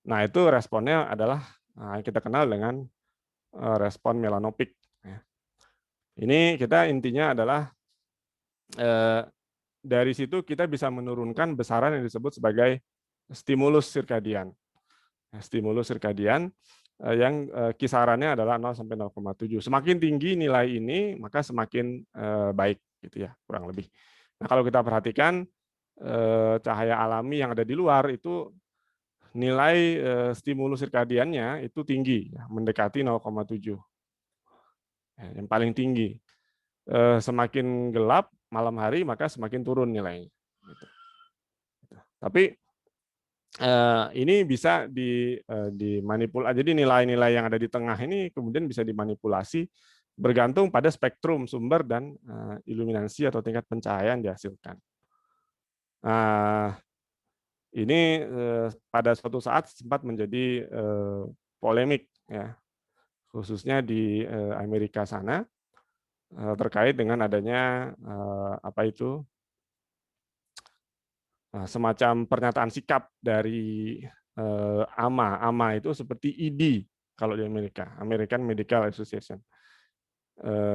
Nah itu responnya adalah kita kenal dengan respon melanopik. Ini kita intinya adalah dari situ kita bisa menurunkan besaran yang disebut sebagai stimulus sirkadian. Stimulus sirkadian yang kisarannya adalah 0 sampai 0,7. Semakin tinggi nilai ini maka semakin baik gitu ya, kurang lebih. Nah, kalau kita perhatikan cahaya alami yang ada di luar itu nilai stimulus sirkadiannya itu tinggi, ya, mendekati 0,7. Yang paling tinggi. Semakin gelap malam hari maka semakin turun nilainya. Tapi ini bisa dimanipulasi. Jadi nilai-nilai yang ada di tengah ini kemudian bisa dimanipulasi bergantung pada spektrum sumber dan iluminasi atau tingkat pencahayaan dihasilkan. Ini pada suatu saat sempat menjadi polemik ya, khususnya di Amerika sana terkait dengan adanya semacam pernyataan sikap dari AMA. AMA itu seperti ID kalau di Amerika, American Medical Association.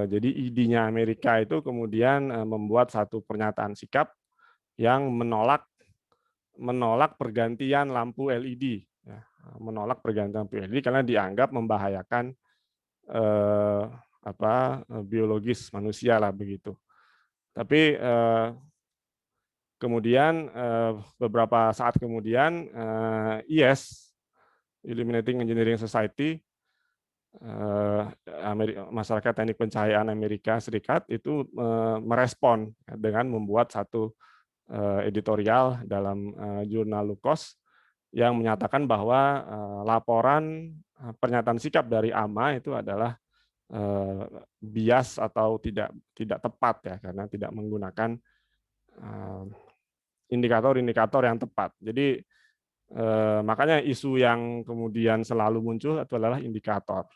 Jadi ID-nya Amerika itu kemudian membuat satu pernyataan sikap yang menolak pergantian lampu LED, ya, menolak pergantian lampu LED karena dianggap membahayakan biologis manusia lah begitu. Tapi kemudian beberapa saat kemudian IES, Illuminating Engineering Society, masyarakat teknik pencahayaan Amerika Serikat itu merespon dengan membuat satu editorial dalam jurnal Lukos yang menyatakan bahwa laporan pernyataan sikap dari AMA itu adalah bias atau tidak tepat ya, karena tidak menggunakan indikator-indikator yang tepat. Jadi makanya isu yang kemudian selalu muncul itu adalah indikator.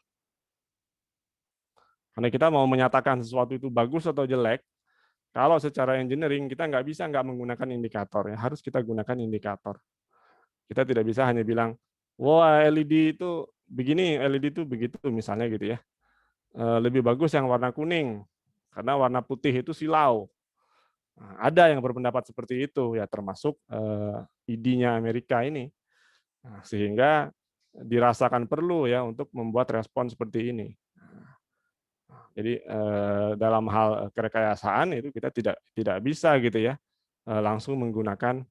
Karena kita mau menyatakan sesuatu itu bagus atau jelek, kalau secara engineering kita nggak bisa nggak menggunakan indikator, ya harus kita gunakan indikator. Kita tidak bisa hanya bilang, wah LED itu begini, LED itu begitu misalnya gitu ya. Lebih bagus yang warna kuning, karena warna putih itu silau. Nah, ada yang berpendapat seperti itu, ya termasuk ID-nya Amerika ini. Nah, sehingga dirasakan perlu ya untuk membuat respon seperti ini. Jadi dalam hal kerekayasaan itu kita tidak bisa gitu ya langsung menggunakan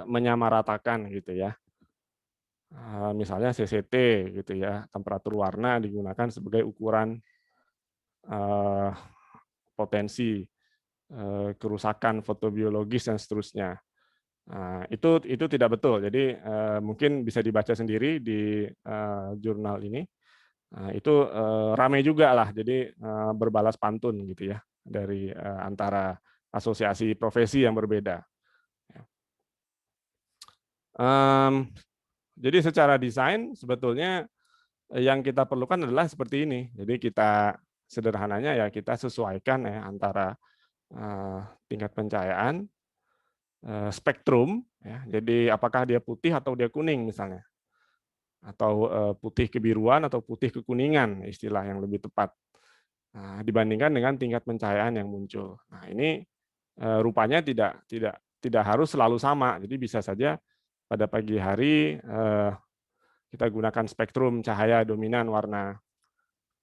menyamaratakan gitu ya. Misalnya CCT gitu ya, temperatur warna digunakan sebagai ukuran potensi kerusakan fotobiologis dan seterusnya. Nah, itu tidak betul. Jadi mungkin bisa dibaca sendiri di jurnal ini. Nah, itu ramai juga lah, jadi berbalas pantun gitu ya dari antara asosiasi profesi yang berbeda. Jadi secara desain sebetulnya yang kita perlukan adalah seperti ini. Jadi kita sederhananya ya kita sesuaikan ya antara tingkat pencahayaan, spektrum, ya. Jadi apakah dia putih atau dia kuning misalnya. Atau putih kebiruan atau putih kekuningan, istilah yang lebih tepat. Nah, dibandingkan dengan tingkat pencahayaan yang muncul. Nah, ini rupanya tidak harus selalu sama. Jadi bisa saja pada pagi hari kita gunakan spektrum cahaya dominan warna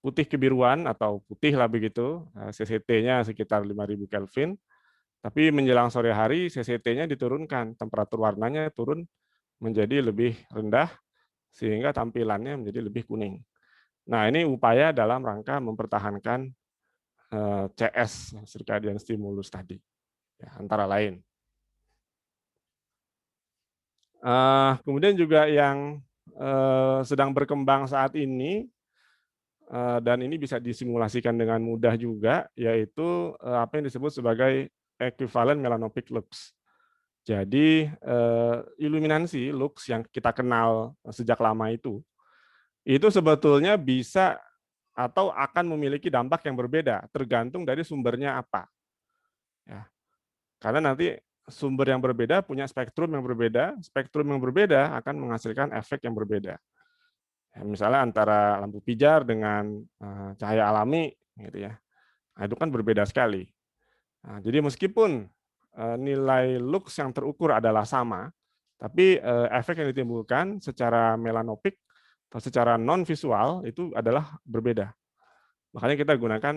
putih kebiruan atau putih lah begitu, CCT-nya sekitar 5000 Kelvin. Tapi menjelang sore hari CCT-nya diturunkan, temperatur warnanya turun menjadi lebih rendah sehingga tampilannya menjadi lebih kuning. Nah, ini upaya dalam rangka mempertahankan CS, circadian stimulus tadi, ya, antara lain. Kemudian juga yang sedang berkembang saat ini, dan ini bisa disimulasikan dengan mudah juga, yaitu apa yang disebut sebagai equivalent melanopic lux. Jadi iluminasi lux yang kita kenal sejak lama itu sebetulnya bisa atau akan memiliki dampak yang berbeda, tergantung dari sumbernya apa. Ya. Karena nanti sumber yang berbeda punya spektrum yang berbeda akan menghasilkan efek yang berbeda. Ya, misalnya antara lampu pijar dengan cahaya alami, gitu ya. Nah, itu kan berbeda sekali. Nah, jadi meskipun nilai lux yang terukur adalah sama, tapi efek yang ditimbulkan secara melanopik atau secara non visual itu adalah berbeda. Makanya kita gunakan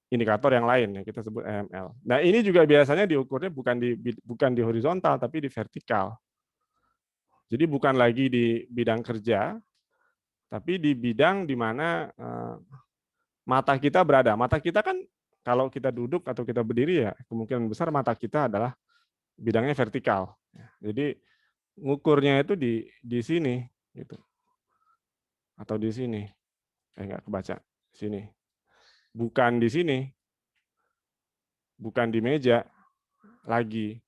indikator yang lain, kita sebut EML. Nah, ini juga biasanya diukurnya bukan di horizontal tapi di vertikal. Jadi bukan lagi di bidang kerja, tapi di bidang di mana mata kita berada. Mata kita kan kalau kita duduk atau kita berdiri ya kemungkinan besar mata kita adalah bidangnya vertikal. Jadi ngukurnya itu di sini gitu. Atau di sini. Nggak kebaca. Sini. Bukan di sini. Bukan di meja lagi.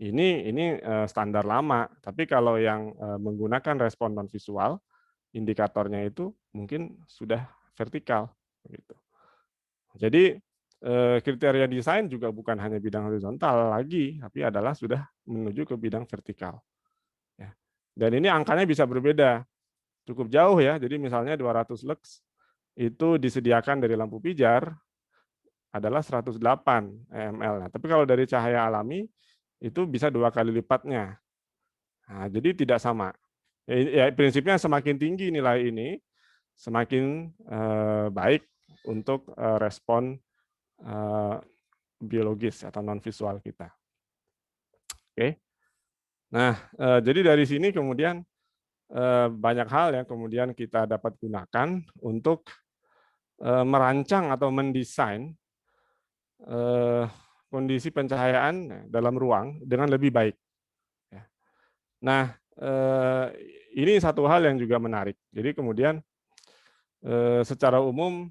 Ini standar lama, tapi kalau yang menggunakan respon non visual, indikatornya itu mungkin sudah vertikal gitu. Jadi kriteria desain juga bukan hanya bidang horizontal lagi, tapi adalah sudah menuju ke bidang vertikal. Ya. Dan ini angkanya bisa berbeda, cukup jauh ya. Jadi misalnya 200 lux itu disediakan dari lampu pijar adalah 108 ml. Nah, tapi kalau dari cahaya alami itu bisa 2 kali lipatnya. Nah, jadi tidak sama. Ya, prinsipnya semakin tinggi nilai ini, semakin baik untuk respon biologis atau non visual kita. Oke. Nah, jadi dari sini kemudian banyak hal yang kemudian kita dapat gunakan untuk merancang atau mendesain kondisi pencahayaan dalam ruang dengan lebih baik. Nah, ini satu hal yang juga menarik. Jadi kemudian secara umum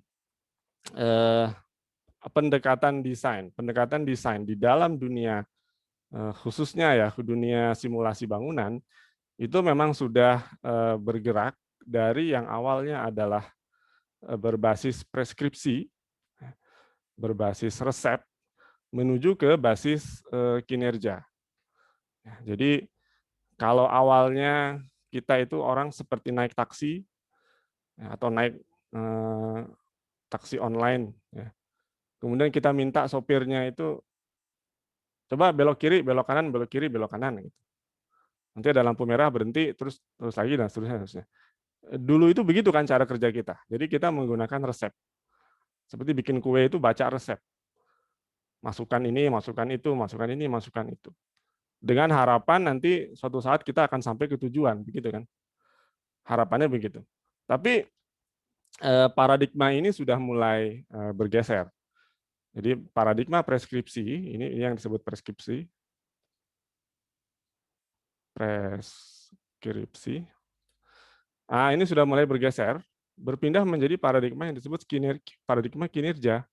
pendekatan desain di dalam dunia khususnya ya dunia simulasi bangunan itu memang sudah bergerak dari yang awalnya adalah berbasis preskripsi, berbasis resep, menuju ke basis kinerja. Jadi kalau awalnya kita itu orang seperti naik taksi atau naik taksi online, kemudian kita minta sopirnya itu coba belok kiri, belok kanan, belok kiri, belok kanan. Gitu. Nanti ada lampu merah berhenti, terus lagi dan seterusnya. Dulu itu begitu kan cara kerja kita. Jadi kita menggunakan resep. Seperti bikin kue itu baca resep. Masukkan ini, masukkan itu, masukkan ini, masukkan itu. Dengan harapan nanti suatu saat kita akan sampai ke tujuan, begitu kan? Harapannya begitu. Tapi paradigma ini sudah mulai bergeser. Jadi paradigma preskripsi, ini yang disebut preskripsi. Ini sudah mulai bergeser, berpindah menjadi paradigma yang disebut paradigma kinerja.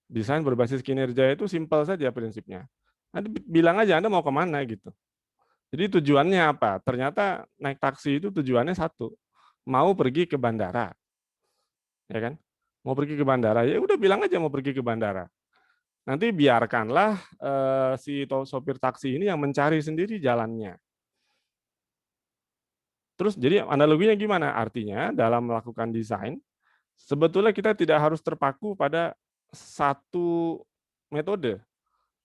Desain berbasis kinerja itu simpel saja prinsipnya. Anda bilang aja Anda mau kemana gitu. Jadi tujuannya apa? Ternyata naik taksi itu tujuannya satu, mau pergi ke bandara, ya kan? Mau pergi ke bandara, ya udah bilang aja mau pergi ke bandara. Nanti biarkanlah si sopir taksi ini yang mencari sendiri jalannya. Terus jadi analoginya gimana? Artinya dalam melakukan desain, sebetulnya kita tidak harus terpaku pada satu metode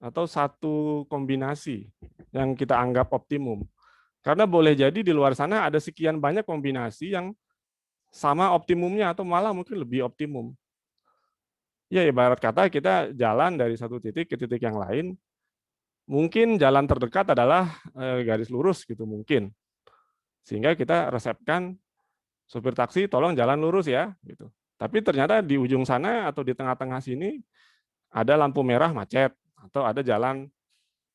atau satu kombinasi yang kita anggap optimum. Karena boleh jadi di luar sana ada sekian banyak kombinasi yang sama optimumnya atau malah mungkin lebih optimum. Ya ibarat kata kita jalan dari satu titik ke titik yang lain, mungkin jalan terdekat adalah garis lurus gitu mungkin. Sehingga kita resepkan supir taksi tolong jalan lurus ya gitu. Tapi ternyata di ujung sana atau di tengah-tengah sini ada lampu merah macet atau ada jalan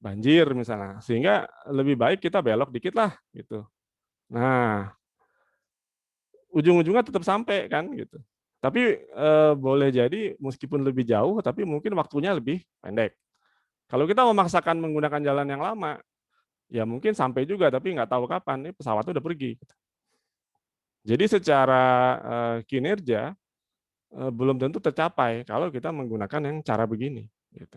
banjir misalnya. Sehingga lebih baik kita belok dikit lah gitu. Nah, ujung-ujungnya tetap sampai kan gitu. Tapi boleh jadi meskipun lebih jauh tapi mungkin waktunya lebih pendek. Kalau kita memaksakan menggunakan jalan yang lama, ya mungkin sampai juga tapi nggak tahu kapan nih pesawat udah pergi. Jadi secara kinerja belum tentu tercapai kalau kita menggunakan yang cara begini. Gitu.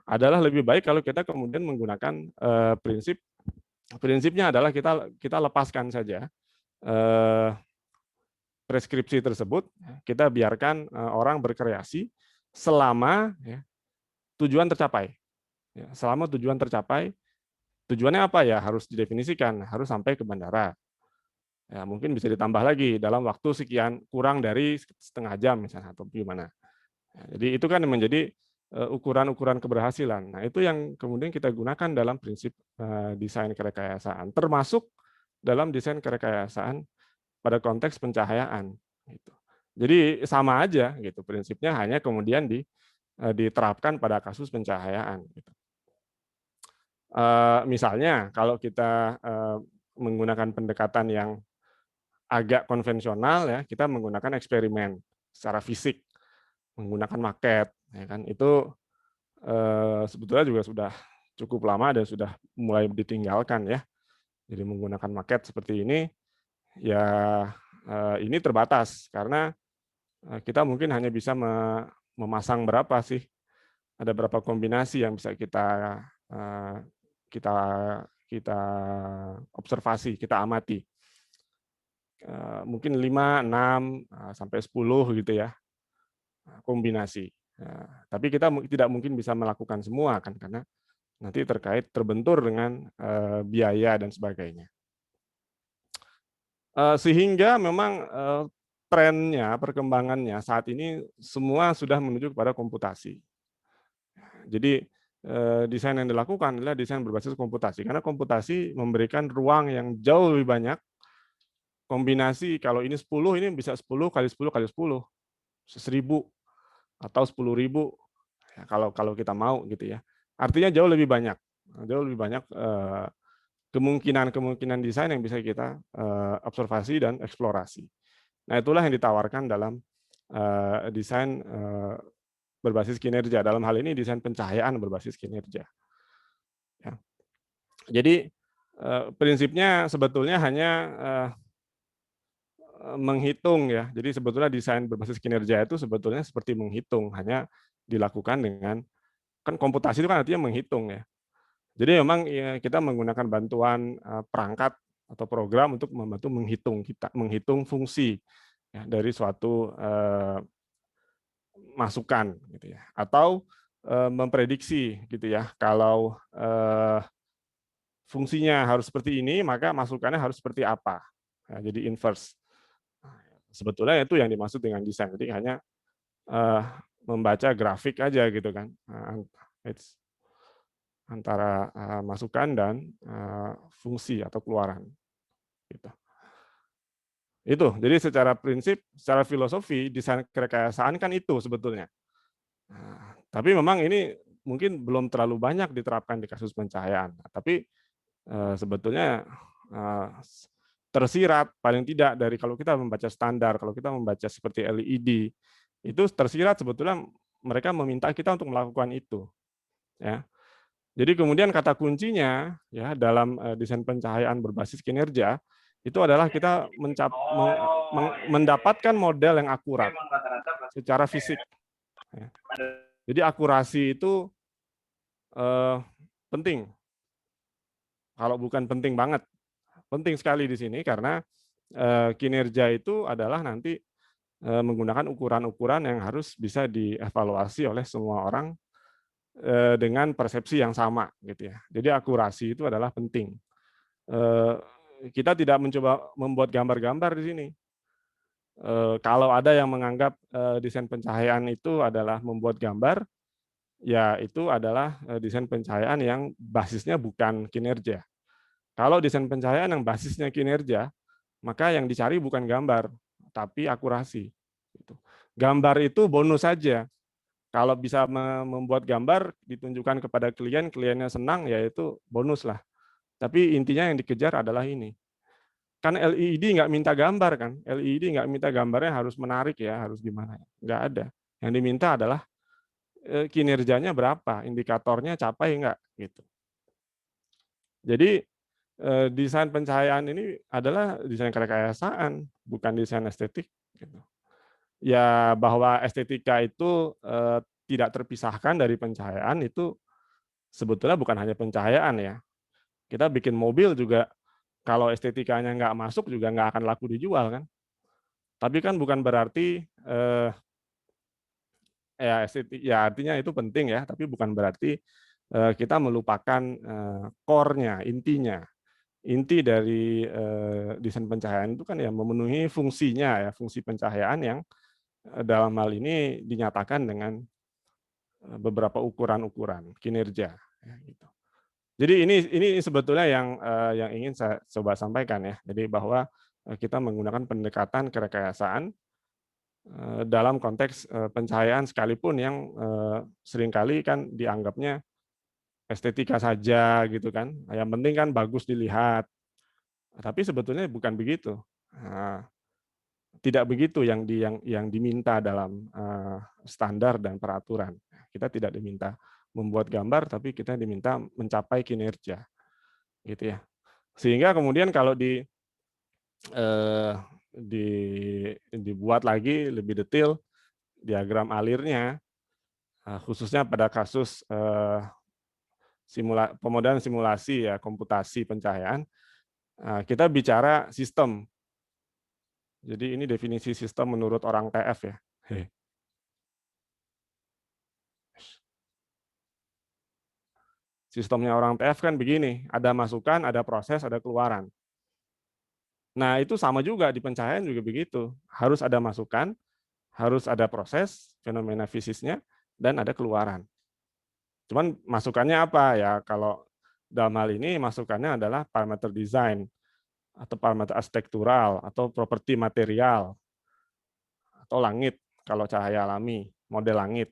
Adalah lebih baik kalau kita kemudian menggunakan prinsipnya adalah kita lepaskan saja preskripsi tersebut, kita biarkan orang berkreasi selama tujuan tercapai. Selama tujuan tercapai, tujuannya apa ya harus didefinisikan, harus sampai ke bandara. Ya, mungkin bisa ditambah lagi dalam waktu sekian kurang dari setengah jam misalnya atau gimana. Jadi itu kan menjadi ukuran-ukuran keberhasilan. Nah itu yang kemudian kita gunakan dalam prinsip desain kerekayasaan, termasuk dalam desain kerekayasaan pada konteks pencahayaan. Gitu. Jadi sama aja gitu prinsipnya, hanya kemudian diterapkan pada kasus pencahayaan. Gitu. Misalnya kalau kita menggunakan pendekatan yang agak konvensional ya, kita menggunakan eksperimen secara fisik. menggunakan maket, ya kan? Itu sebetulnya juga sudah cukup lama dan sudah mulai ditinggalkan ya. Jadi menggunakan maket seperti ini, ya ini terbatas karena kita mungkin hanya bisa memasang berapa sih, ada berapa kombinasi yang bisa kita kita kita observasi, kita amati. Mungkin 5, 6, sampai 10 gitu ya, kombinasi. Tapi kita tidak mungkin bisa melakukan semua kan, karena nanti terbentur dengan biaya dan sebagainya. Sehingga memang trennya, perkembangannya saat ini semua sudah menuju kepada komputasi. Jadi desain yang dilakukan adalah desain berbasis komputasi, karena komputasi memberikan ruang yang jauh lebih banyak. Kombinasi kalau ini 10, ini bisa 10 kali 10 kali 10, 1000 atau 10.000 ya, kalau kita mau gitu ya. Artinya jauh lebih banyak kemungkinan desain yang bisa kita observasi dan eksplorasi. Nah, itulah yang ditawarkan dalam desain berbasis kinerja. Dalam hal ini desain pencahayaan berbasis kinerja. Ya. Jadi prinsipnya sebetulnya hanya menghitung ya. Jadi sebetulnya desain berbasis kinerja itu sebetulnya seperti menghitung, hanya dilakukan dengan kan komputasi itu kan artinya menghitung ya. Jadi memang ya, kita menggunakan bantuan perangkat atau program untuk membantu menghitung fungsi ya, dari suatu masukan gitu ya, atau memprediksi gitu ya. Kalau fungsinya harus seperti ini, maka masukannya harus seperti apa. Nah, jadi inverse. Sebetulnya itu yang dimaksud dengan desain. Jadi hanya membaca grafik aja gitu kan, antara masukan dan fungsi atau keluaran. Gitu. Itu. Jadi secara prinsip, secara filosofi desain kerekayasaan kan itu sebetulnya. Tapi memang ini mungkin belum terlalu banyak diterapkan di kasus pencahayaan. Tapi sebetulnya tersirat paling tidak dari kalau kita membaca standar, kalau kita membaca seperti LED, itu tersirat sebetulnya mereka meminta kita untuk melakukan itu. Ya. Jadi kemudian kata kuncinya ya dalam desain pencahayaan berbasis kinerja itu adalah kita mendapatkan model yang akurat secara fisik. Ya. Jadi akurasi itu penting. Kalau bukan penting banget, penting sekali di sini karena kinerja itu adalah nanti menggunakan ukuran-ukuran yang harus bisa dievaluasi oleh semua orang dengan persepsi yang sama gitu ya. Jadi akurasi itu adalah penting. Kita tidak mencoba membuat gambar-gambar di sini. Kalau ada yang menganggap desain pencahayaan itu adalah membuat gambar, ya itu adalah desain pencahayaan yang basisnya bukan kinerja. Kalau desain pencahayaan yang basisnya kinerja, maka yang dicari bukan gambar, tapi akurasi. Gambar itu bonus saja. Kalau bisa membuat gambar, ditunjukkan kepada klien, kliennya senang, ya itu bonus lah. Tapi intinya yang dikejar adalah ini. Kan LED nggak minta gambar kan, LED nggak minta gambarnya harus menarik ya, harus gimana, nggak ada. Yang diminta adalah kinerjanya berapa, indikatornya capai nggak gitu. Jadi desain pencahayaan ini adalah desain kerekayasaan, bukan desain estetik. Gitu. Ya bahwa estetika itu tidak terpisahkan dari pencahayaan itu sebetulnya bukan hanya pencahayaan ya. Kita bikin mobil juga kalau estetikanya nggak masuk juga nggak akan laku dijual kan. Tapi kan bukan berarti ya artinya itu penting ya, tapi bukan berarti kita melupakan core-nya, intinya. Inti dari desain pencahayaan itu kan ya memenuhi fungsinya ya, fungsi pencahayaan yang dalam hal ini dinyatakan dengan beberapa ukuran-ukuran kinerja. Ya, gitu. Jadi ini sebetulnya yang ingin saya coba sampaikan ya. Jadi bahwa kita menggunakan pendekatan kerekayasaan dalam konteks pencahayaan sekalipun yang seringkali kan dianggapnya estetika saja gitu kan. Yang penting kan bagus dilihat. Tapi sebetulnya bukan begitu. Nah, tidak begitu yang diminta dalam standar dan peraturan. Kita tidak diminta membuat gambar, tapi kita diminta mencapai kinerja, gitu ya. Sehingga kemudian kalau dibuat lagi lebih detail diagram alirnya, khususnya pada kasus pemodelan simulasi ya, komputasi pencahayaan, kita bicara sistem. Jadi ini definisi sistem menurut orang TF ya. Sistemnya orang TF kan begini, ada masukan, ada proses, ada keluaran. Nah, itu sama juga di pencahayaan juga begitu. Harus ada masukan, harus ada proses, fenomena fisisnya, dan ada keluaran. Cuman masukannya apa ya? Kalau dalam hal ini masukannya adalah parameter desain, atau parameter arsitektural, atau properti material, atau langit, kalau cahaya alami, model langit.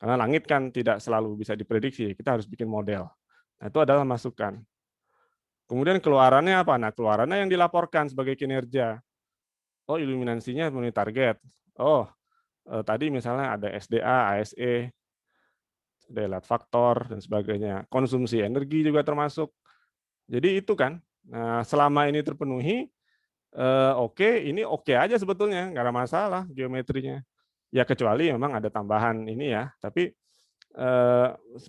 Karena langit kan tidak selalu bisa diprediksi, kita harus bikin model. Nah, itu adalah masukan. Kemudian keluarannya apa? Nah, keluarannya yang dilaporkan sebagai kinerja. Oh, iluminasinya memenuhi target. Oh, tadi misalnya ada SDA, ASE, daylight faktor, dan sebagainya. Konsumsi energi juga termasuk. Jadi itu kan, nah, selama ini terpenuhi, ini oke aja sebetulnya, nggak ada masalah geometrinya. Ya kecuali memang ada tambahan ini ya, tapi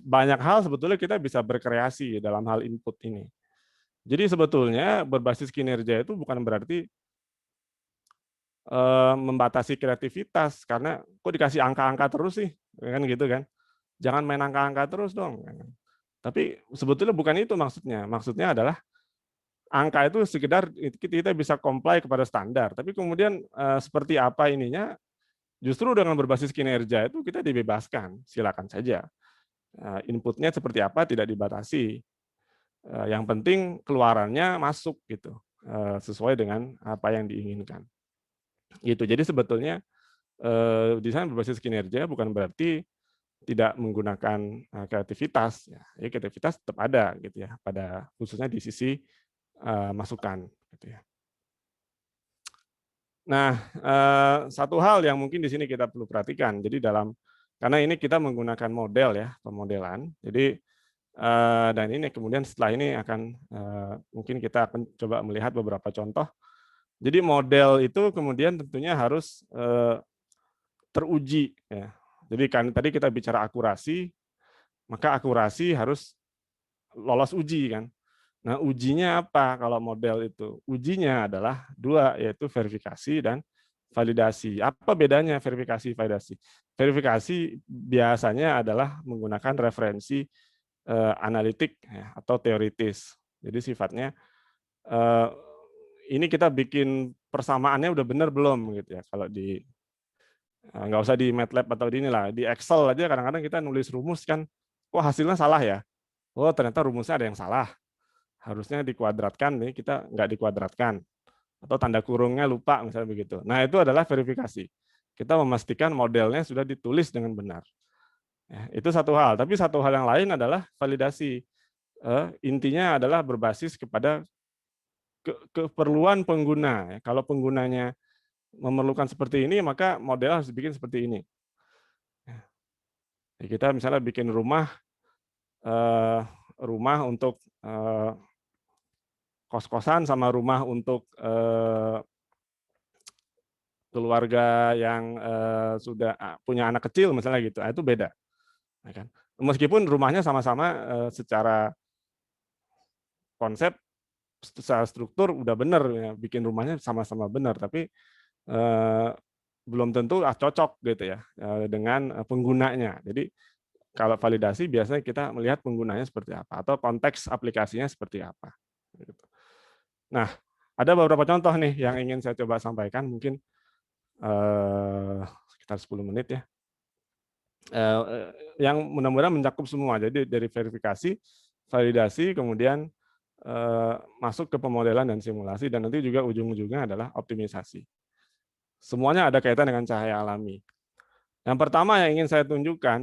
banyak hal sebetulnya kita bisa berkreasi dalam hal input ini. Jadi sebetulnya berbasis kinerja itu bukan berarti membatasi kreativitas, karena kok dikasih angka-angka terus sih, kan gitu kan? Jangan main angka-angka terus dong. Tapi sebetulnya bukan itu maksudnya. Maksudnya adalah angka itu sekedar kita bisa comply kepada standar, tapi kemudian seperti apa ininya. Justru dengan berbasis kinerja itu kita dibebaskan, silakan saja. Inputnya seperti apa tidak dibatasi. Yang penting keluarannya masuk gitu, sesuai dengan apa yang diinginkan. Gitu. Jadi sebetulnya desain berbasis kinerja bukan berarti tidak menggunakan kreativitas. Ya, kreativitas tetap ada gitu ya, pada khususnya di sisi masukan. Gitu ya. Nah, satu hal yang mungkin di sini kita perlu perhatikan, jadi karena ini kita menggunakan model ya, pemodelan. Jadi dan ini kemudian setelah ini akan mungkin kita akan coba melihat beberapa contoh. Jadi model itu kemudian tentunya harus teruji ya. Jadi kan tadi kita bicara akurasi, maka akurasi harus lolos uji kan. Nah, ujinya apa kalau model itu? Ujinya adalah dua, yaitu verifikasi dan validasi. Apa bedanya verifikasi validasi? Verifikasi biasanya adalah menggunakan referensi analitik ya, atau teoritis. Jadi sifatnya ini kita bikin persamaannya udah benar belum gitu ya. Kalau nggak usah di MATLAB atau di inilah, di Excel aja kadang-kadang kita nulis rumus kan, wah hasilnya salah ya. Oh ternyata rumusnya ada yang salah. Harusnya dikuadratkan, nih kita nggak dikuadratkan, atau tanda kurungnya lupa misalnya begitu. Nah itu adalah verifikasi. Kita memastikan modelnya sudah ditulis dengan benar. Ya, itu satu hal. Tapi satu hal yang lain adalah validasi. Intinya adalah berbasis kepada keperluan pengguna. Kalau penggunanya memerlukan seperti ini, maka model harus dibikin seperti ini. Ya, kita misalnya bikin rumah untuk kos-kosan sama rumah untuk keluarga yang sudah punya anak kecil misalnya gitu, itu beda. Ya kan? Meskipun rumahnya sama-sama secara konsep, secara struktur udah benar, ya, bikin rumahnya sama-sama benar, tapi belum tentu cocok gitu ya dengan penggunanya. Jadi kalau validasi biasanya kita melihat penggunanya seperti apa atau konteks aplikasinya seperti apa. Gitu. Nah, ada beberapa contoh nih yang ingin saya coba sampaikan, mungkin sekitar 10 menit ya. Yang mudah-mudahan mencakup semua. Jadi dari verifikasi, validasi, kemudian masuk ke pemodelan dan simulasi, dan nanti juga ujung-ujungnya adalah optimisasi. Semuanya ada kaitan dengan cahaya alami. Yang pertama yang ingin saya tunjukkan,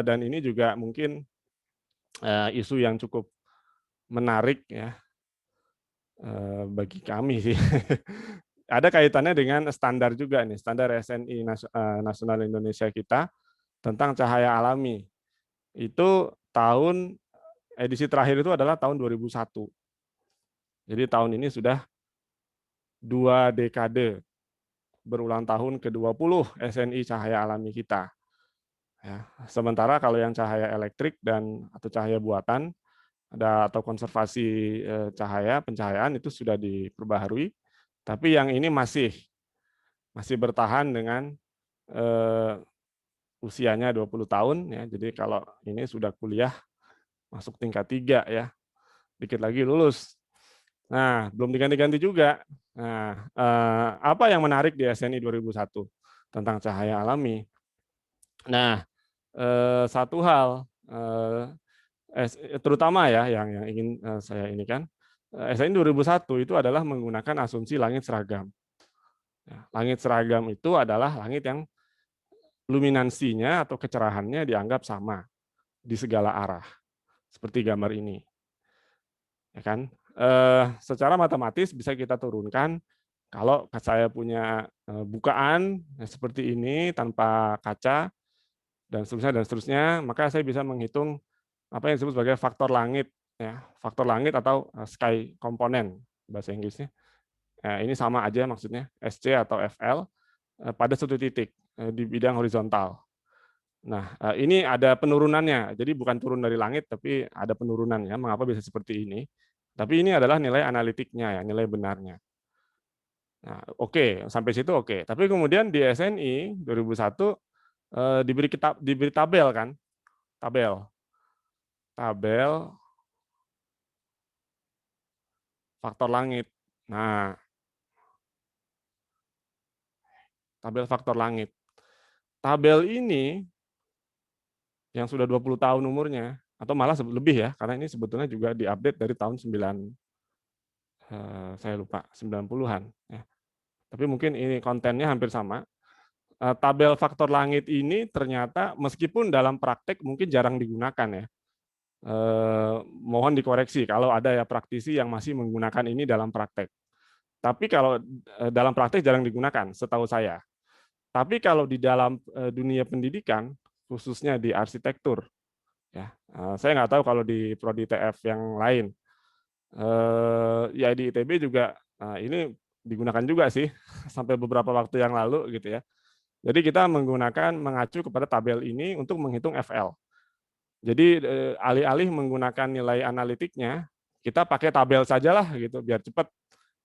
dan ini juga mungkin isu yang cukup menarik ya bagi kami sih. ada kaitannya dengan standar juga nih, standar SNI Nasional Indonesia kita tentang cahaya alami. Itu edisi terakhir itu adalah tahun 2001. Jadi tahun ini sudah 2 dekade berulang tahun ke-20 SNI cahaya alami kita. Ya, sementara kalau yang cahaya elektrik atau cahaya buatan atau konservasi pencahayaan itu sudah diperbaharui, tapi yang ini masih bertahan dengan usianya 20 tahun ya. Jadi kalau ini sudah kuliah masuk tingkat 3 ya. Dikit lagi lulus. Nah, belum diganti-ganti juga. Nah, apa yang menarik di SNI 2001 tentang cahaya alami? Nah, satu hal, terutama ya yang ingin saya ini kan, SNI 2001 itu adalah menggunakan asumsi langit seragam. Ya, langit seragam itu adalah langit yang luminansinya atau kecerahannya dianggap sama di segala arah, seperti gambar ini. Ya kan? Secara matematis bisa kita turunkan kalau saya punya bukaan seperti ini tanpa kaca dan seterusnya, maka saya bisa menghitung apa yang disebut sebagai faktor langit, ya, faktor langit atau sky component bahasa Inggrisnya. Nah, ini sama aja maksudnya SC atau FL pada satu titik di bidang horizontal. Nah, ini ada penurunannya, jadi bukan turun dari langit, tapi ada penurunannya. Mengapa bisa seperti ini? Tapi ini adalah nilai analitiknya, ya, nilai benarnya. Nah, oke, sampai situ oke. Tapi kemudian di SNI 2001 diberi tabel kan, tabel faktor langit. Nah, tabel faktor langit. Tabel ini yang sudah 20 tahun umurnya, atau malah lebih ya, karena ini sebetulnya juga diupdate dari tahun 90-an. Ya. Tapi mungkin ini kontennya hampir sama. Tabel faktor langit ini ternyata meskipun dalam praktek mungkin jarang digunakan ya. Mohon dikoreksi kalau ada ya praktisi yang masih menggunakan ini dalam praktek. Tapi kalau dalam praktek jarang digunakan, setahu saya. Tapi kalau di dalam dunia pendidikan, khususnya di arsitektur, ya, saya nggak tahu kalau di prodi TF yang lain, ya di ITB juga ini digunakan juga sih sampai beberapa waktu yang lalu gitu ya. Jadi kita mengacu kepada tabel ini untuk menghitung FL. Jadi alih-alih menggunakan nilai analitiknya, kita pakai tabel sajalah gitu biar cepat.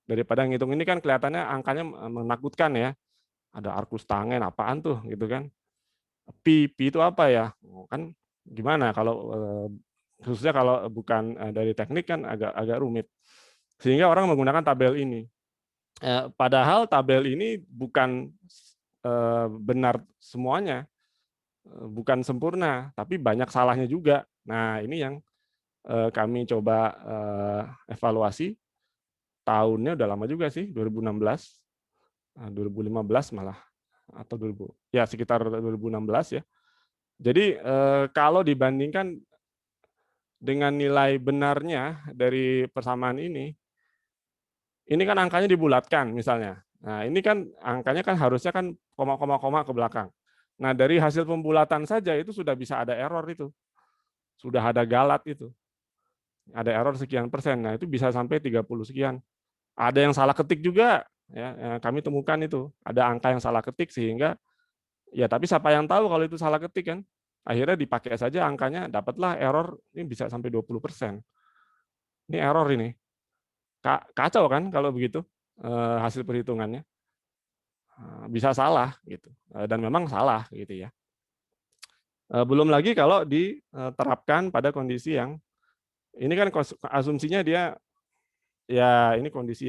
Daripada ngitung ini kan kelihatannya angkanya menakutkan ya. Ada arcus tangen apaan tuh gitu kan. Pi itu apa ya? Kan gimana kalau khususnya kalau bukan dari teknik kan agak rumit. Sehingga orang menggunakan tabel ini. Padahal tabel ini bukan benar semuanya. Bukan sempurna, tapi banyak salahnya juga. Nah, ini yang kami coba evaluasi. Tahunnya udah lama juga sih, 2016, 2015 malah, atau ya sekitar 2016 ya. Jadi kalau dibandingkan dengan nilai benarnya dari persamaan ini kan angkanya dibulatkan misalnya. Nah, ini kan angkanya kan harusnya kan koma-koma ke belakang. Nah, dari hasil pembulatan saja itu sudah bisa ada error itu. Sudah ada galat itu. Ada error sekian persen. Nah, itu bisa sampai 30 sekian. Ada yang salah ketik juga, ya, kami temukan itu. Ada angka yang salah ketik sehingga ya tapi siapa yang tahu kalau itu salah ketik kan? Akhirnya dipakai saja angkanya, dapatlah error ini bisa sampai 20%. Ini error ini. Kacau kan kalau begitu hasil perhitungannya. Bisa salah gitu. Dan memang salah gitu ya. Belum lagi kalau diterapkan pada kondisi yang ini kan asumsinya dia ya ini kondisi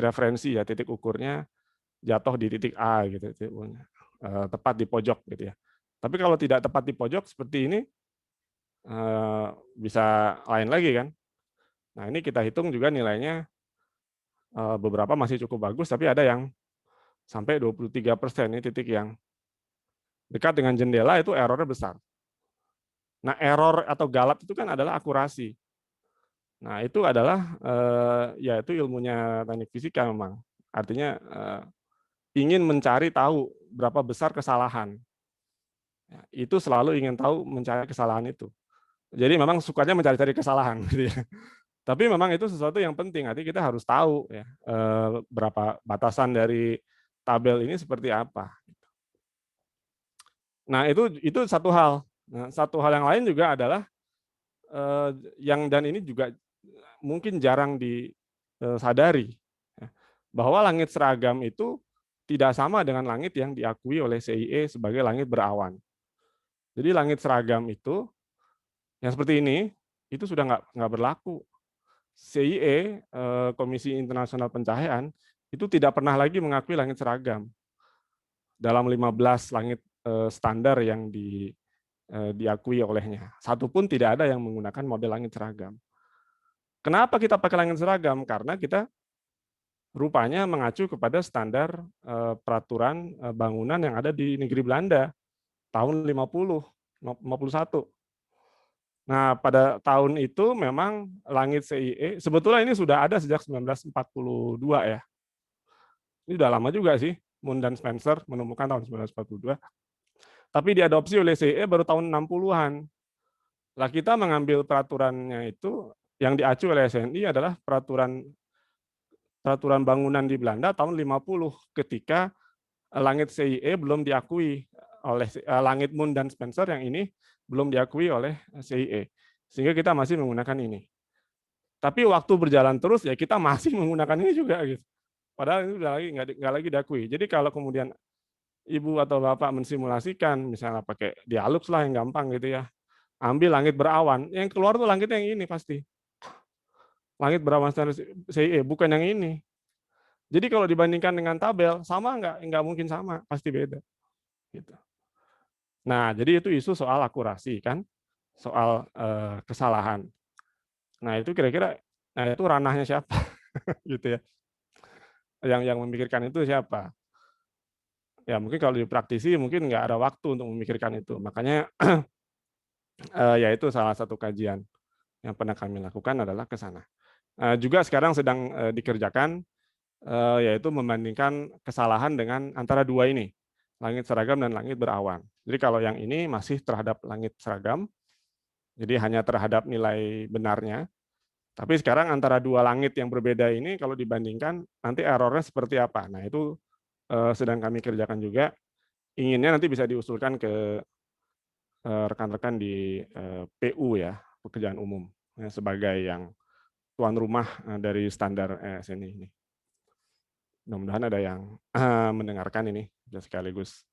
referensi ya, titik ukurnya jatuh di titik A gitu, tepat di pojok gitu ya. Tapi kalau tidak tepat di pojok seperti ini bisa lain lagi kan. Nah, ini kita hitung juga nilainya beberapa masih cukup bagus, tapi ada yang sampai 23%, ini titik yang dekat dengan jendela itu errornya besar. Nah, error atau galat itu kan adalah akurasi. Nah, itu adalah yaitu ilmunya teknik fisika memang. Artinya ingin mencari tahu berapa besar kesalahan. Ya, itu selalu ingin tahu mencari kesalahan itu. Jadi memang sukanya mencari-cari kesalahan. Gitu ya. Tapi memang itu sesuatu yang penting. Artinya kita harus tahu ya berapa batasan dari tabel ini seperti apa. Nah itu satu hal. Nah, satu hal yang lain juga adalah dan ini juga mungkin jarang disadari bahwa langit seragam itu tidak sama dengan langit yang diakui oleh CIE sebagai langit berawan. Jadi langit seragam itu yang seperti ini itu sudah nggak berlaku. CIE, Komisi Internasional Pencahayaan, itu tidak pernah lagi mengakui langit seragam. Dalam 15 langit standar yang diakui olehnya. Satu pun tidak ada yang menggunakan model langit seragam. Kenapa kita pakai langit seragam? Karena kita rupanya mengacu kepada standar peraturan bangunan yang ada di negeri Belanda tahun 51. Nah, pada tahun itu memang langit CIE, sebetulnya ini sudah ada sejak 1942 ya. Ini sudah lama juga sih, Moon dan Spencer menemukan tahun 1942. Tapi diadopsi oleh CIE baru tahun 60-an. Lah kita mengambil peraturannya itu, yang diacu oleh SNI adalah peraturan bangunan di Belanda tahun 50 ketika langit CIE belum diakui oleh langit Moon dan Spencer yang ini belum diakui oleh CIE. Sehingga kita masih menggunakan ini. Tapi waktu berjalan terus ya kita masih menggunakan ini juga gitu. Padahal ini udah nggak lagi diakui. Jadi kalau kemudian Ibu atau Bapak mensimulasikan misalnya pakai Dialux lah yang gampang gitu ya. Ambil langit berawan, yang keluar tuh langit yang ini pasti. Langit berawan standar CIE, bukan yang ini. Jadi kalau dibandingkan dengan tabel, sama nggak? Nggak mungkin sama, pasti beda. Gitu. Nah, jadi itu isu soal akurasi kan, soal kesalahan. Nah itu kira-kira, nah itu ranahnya siapa, gitu ya? Yang memikirkan itu siapa? Ya mungkin kalau di praktisi mungkin nggak ada waktu untuk memikirkan itu. Makanya ya itu salah satu kajian yang pernah kami lakukan adalah ke sana. Juga sekarang sedang dikerjakan yaitu membandingkan kesalahan dengan antara dua ini, langit seragam dan langit berawan. Jadi kalau yang ini masih terhadap langit seragam, jadi hanya terhadap nilai benarnya. Tapi sekarang antara dua langit yang berbeda ini kalau dibandingkan nanti errornya seperti apa. Nah itu sedang kami kerjakan juga. Inginnya nanti bisa diusulkan ke rekan-rekan di PU ya, pekerjaan umum, ya, sebagai yang tuan rumah dari standar SNI ini. Mudah-mudahan ada yang mendengarkan ini dan sekaligus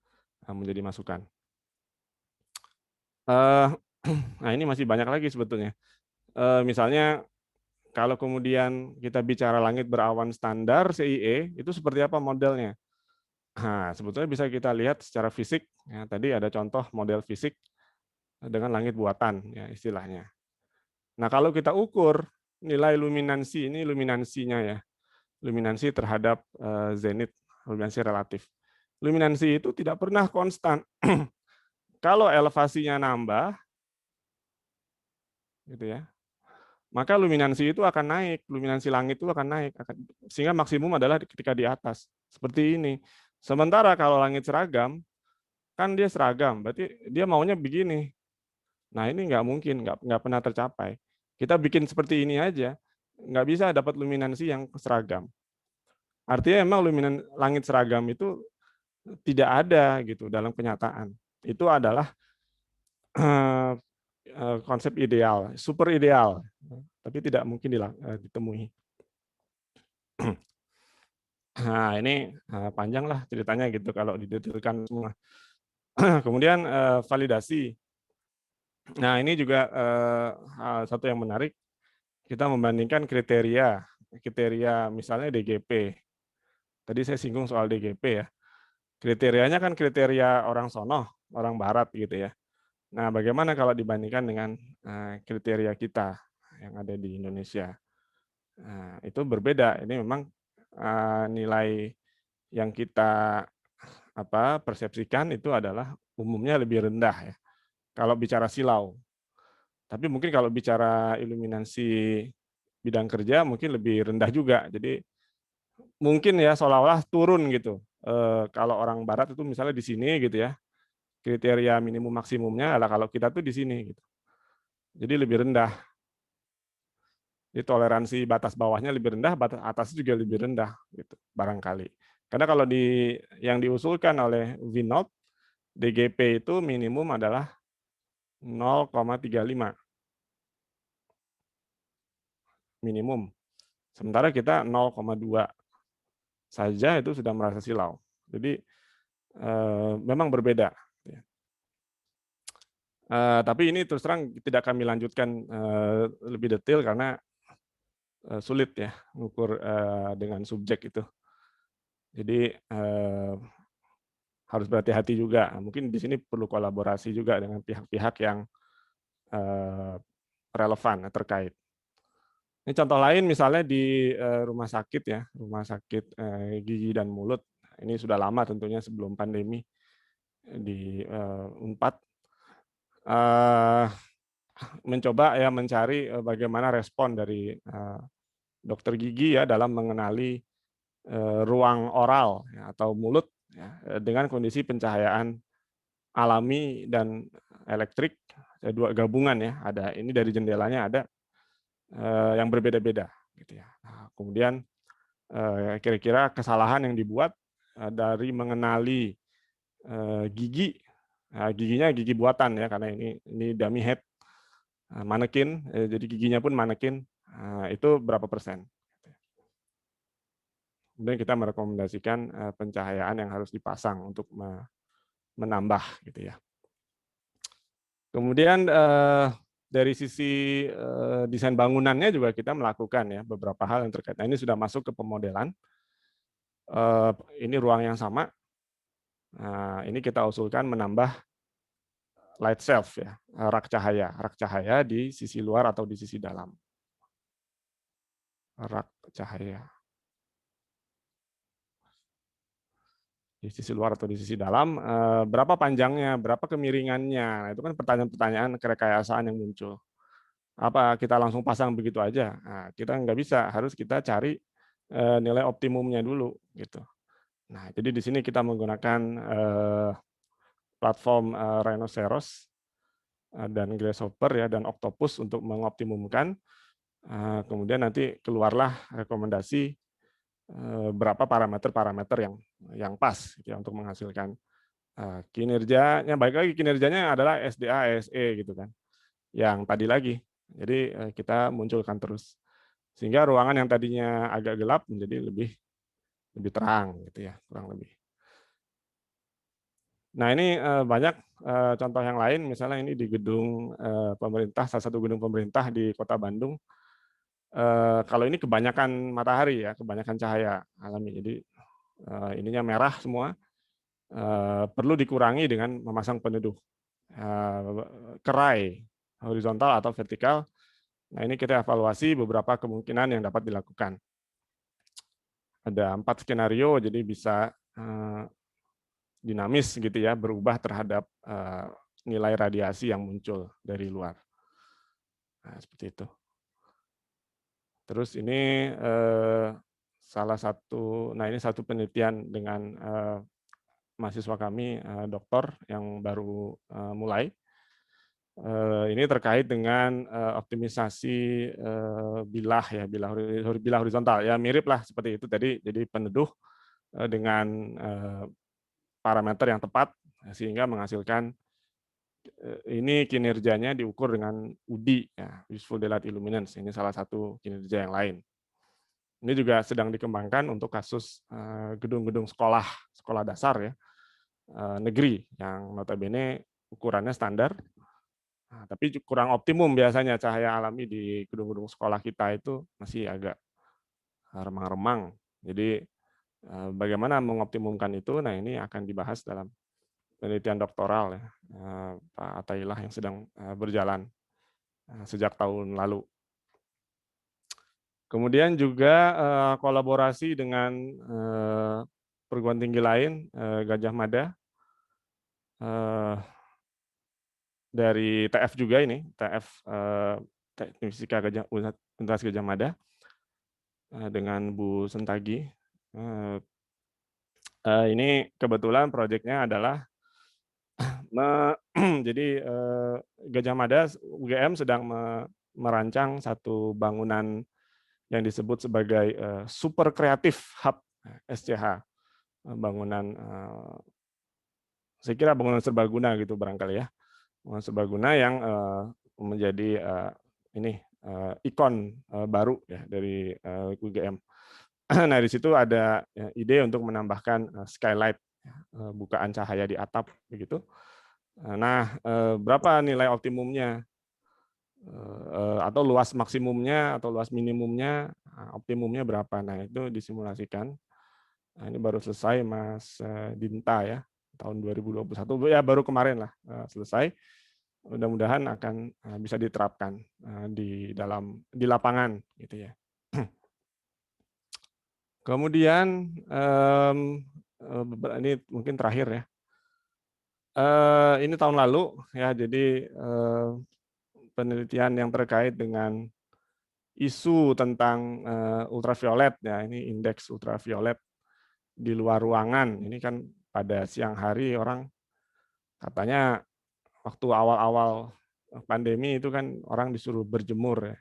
menjadi masukan. Nah ini masih banyak lagi sebetulnya. Misalnya kalau kemudian kita bicara langit berawan standar CIE, itu seperti apa modelnya? Nah, sebetulnya bisa kita lihat secara fisik. Ya, tadi ada contoh model fisik dengan langit buatan, ya istilahnya. Nah kalau kita ukur nilai luminansi, ini luminansinya ya. Luminansi terhadap zenit, luminansi relatif. Luminansi itu tidak pernah konstan. Kalau elevasinya nambah, gitu ya, maka luminansi itu akan naik, luminansi langit itu akan naik, sehingga maksimum adalah ketika di atas, seperti ini. Sementara kalau langit seragam, kan dia seragam, berarti dia maunya begini. Nah ini nggak mungkin, nggak pernah tercapai. Kita bikin seperti ini aja, nggak bisa dapat luminansi yang seragam. Artinya memang langit seragam itu tidak ada gitu dalam kenyataan. Itu adalah konsep ideal, super ideal, tapi tidak mungkin ditemui. Nah ini panjang lah ceritanya gitu kalau didetailkan semua. Kemudian validasi. Nah ini juga satu yang menarik. Kita membandingkan kriteria misalnya DGP. Tadi saya singgung soal DGP ya. Kriterianya kan kriteria orang sono, orang barat gitu ya. Nah, bagaimana kalau dibandingkan dengan kriteria kita yang ada di Indonesia? Nah, itu berbeda. Ini memang nilai yang kita persepsikan itu adalah umumnya lebih rendah ya. Kalau bicara silau. Tapi mungkin kalau bicara iluminasi bidang kerja mungkin lebih rendah juga. Jadi mungkin ya seolah-olah turun gitu. Kalau orang barat itu misalnya di sini gitu ya, kriteria minimum maksimumnya adalah kalau kita tuh di sini gitu. Jadi lebih rendah. Jadi toleransi batas bawahnya lebih rendah, batas atas juga lebih rendah gitu barangkali. Karena kalau yang diusulkan oleh Vinod, DGP itu minimum adalah 0,35 minimum. Sementara kita 0,2 saja itu sudah merasa silau. Jadi memang berbeda. Tapi ini terus terang tidak kami lanjutkan lebih detail karena sulit ya mengukur dengan subjek itu. Jadi harus berhati-hati juga. Mungkin di sini perlu kolaborasi juga dengan pihak-pihak yang relevan terkait. Ini contoh lain misalnya di rumah sakit ya, rumah sakit gigi dan mulut. Ini sudah lama tentunya sebelum pandemi di Unpad. Mencoba ya mencari bagaimana respon dari dokter gigi ya dalam mengenali ruang oral ya, atau mulut ya, dengan kondisi pencahayaan alami dan elektrik, dua gabungan ya, ada ini dari jendelanya ada yang berbeda-beda gitu ya. Nah, kemudian kira-kira kesalahan yang dibuat dari mengenali gigi, giginya gigi buatan ya karena ini dummy head manekin, jadi giginya pun manekin, itu berapa persen. Kemudian kita merekomendasikan pencahayaan yang harus dipasang untuk menambah gitu ya. Kemudian dari sisi desain bangunannya juga kita melakukan ya beberapa hal yang terkait. Nah, ini sudah masuk ke pemodelan. Ini ruang yang sama. Nah, ini kita usulkan menambah light shelf ya, rak cahaya di sisi luar atau di sisi dalam. Rak cahaya di sisi luar atau di sisi dalam, berapa panjangnya, berapa kemiringannya. Nah, itu kan pertanyaan-pertanyaan kerekayasaan yang muncul. Apa kita langsung pasang begitu aja? Nah, kita nggak bisa, harus kita cari nilai optimumnya dulu gitu. Nah, jadi di sini kita menggunakan platform Rhinoceros dan Grasshopper ya dan Octopus untuk mengoptimumkan. Kemudian nanti keluarlah rekomendasi berapa parameter-parameter yang pas gitu ya, untuk menghasilkan kinerjanya. Baik lagi kinerjanya adalah SDA, SE gitu kan. Yang tadi lagi. Jadi kita munculkan terus sehingga ruangan yang tadinya agak gelap menjadi lebih terang gitu ya, kurang lebih. Nah, ini banyak contoh yang lain, misalnya ini di gedung pemerintah, salah satu gedung pemerintah di Kota Bandung. Kalau ini kebanyakan matahari ya, kebanyakan cahaya alami. Jadi ininya merah semua. Perlu dikurangi dengan memasang peneduh kerai horizontal atau vertikal. Nah, ini kita evaluasi beberapa kemungkinan yang dapat dilakukan. Ada 4 skenario, jadi bisa dinamis gitu ya, berubah terhadap nilai radiasi yang muncul dari luar. Nah, seperti itu. Terus ini salah satu, nah ini satu penelitian dengan mahasiswa kami, dokter yang baru mulai. Ini terkait dengan optimisasi bilah ya, bilah horizontal ya, mirip lah seperti itu tadi. Jadi peneduh dengan parameter yang tepat sehingga menghasilkan ini kinerjanya diukur dengan UDI ya, useful daylight illuminance. Ini salah satu kinerja yang lain. Ini juga sedang dikembangkan untuk kasus gedung-gedung sekolah dasar ya, negeri yang notabene ukurannya standar. Nah, tapi kurang optimum biasanya cahaya alami di gedung-gedung sekolah kita itu masih agak remang-remang. Jadi bagaimana mengoptimumkan itu? Nah, ini akan dibahas dalam penelitian doktoral ya, Pak Atailah yang sedang berjalan sejak tahun lalu. Kemudian juga kolaborasi dengan perguruan tinggi lain, Gajah Mada, dari TF juga ini, TF Teknik Fisika Universitas Gajah Mada, dengan Bu Sentagi Ini kebetulan proyeknya adalah jadi Gajah Mada UGM sedang merancang satu bangunan yang disebut sebagai Super Creative Hub SCH, bangunan saya kira bangunan serbaguna gitu barangkali ya, bangunan serbaguna yang menjadi ikon baru ya dari UGM. Nah, di situ ada ide untuk menambahkan skylight, bukaan cahaya di atap begitu. Nah, berapa nilai optimumnya atau luas maksimumnya atau luas minimumnya, optimumnya berapa? Nah, itu disimulasikan. Nah, ini baru selesai Mas Dinta ya, tahun 2021 ya, baru kemarin lah selesai. Mudah-mudahan akan bisa diterapkan di lapangan gitu ya. Kemudian ini mungkin terakhir ya. Ini tahun lalu ya, jadi penelitian yang terkait dengan isu tentang ultraviolet ya, ini indeks ultraviolet di luar ruangan. Ini kan pada siang hari orang katanya waktu awal-awal pandemi itu kan orang disuruh berjemur ya.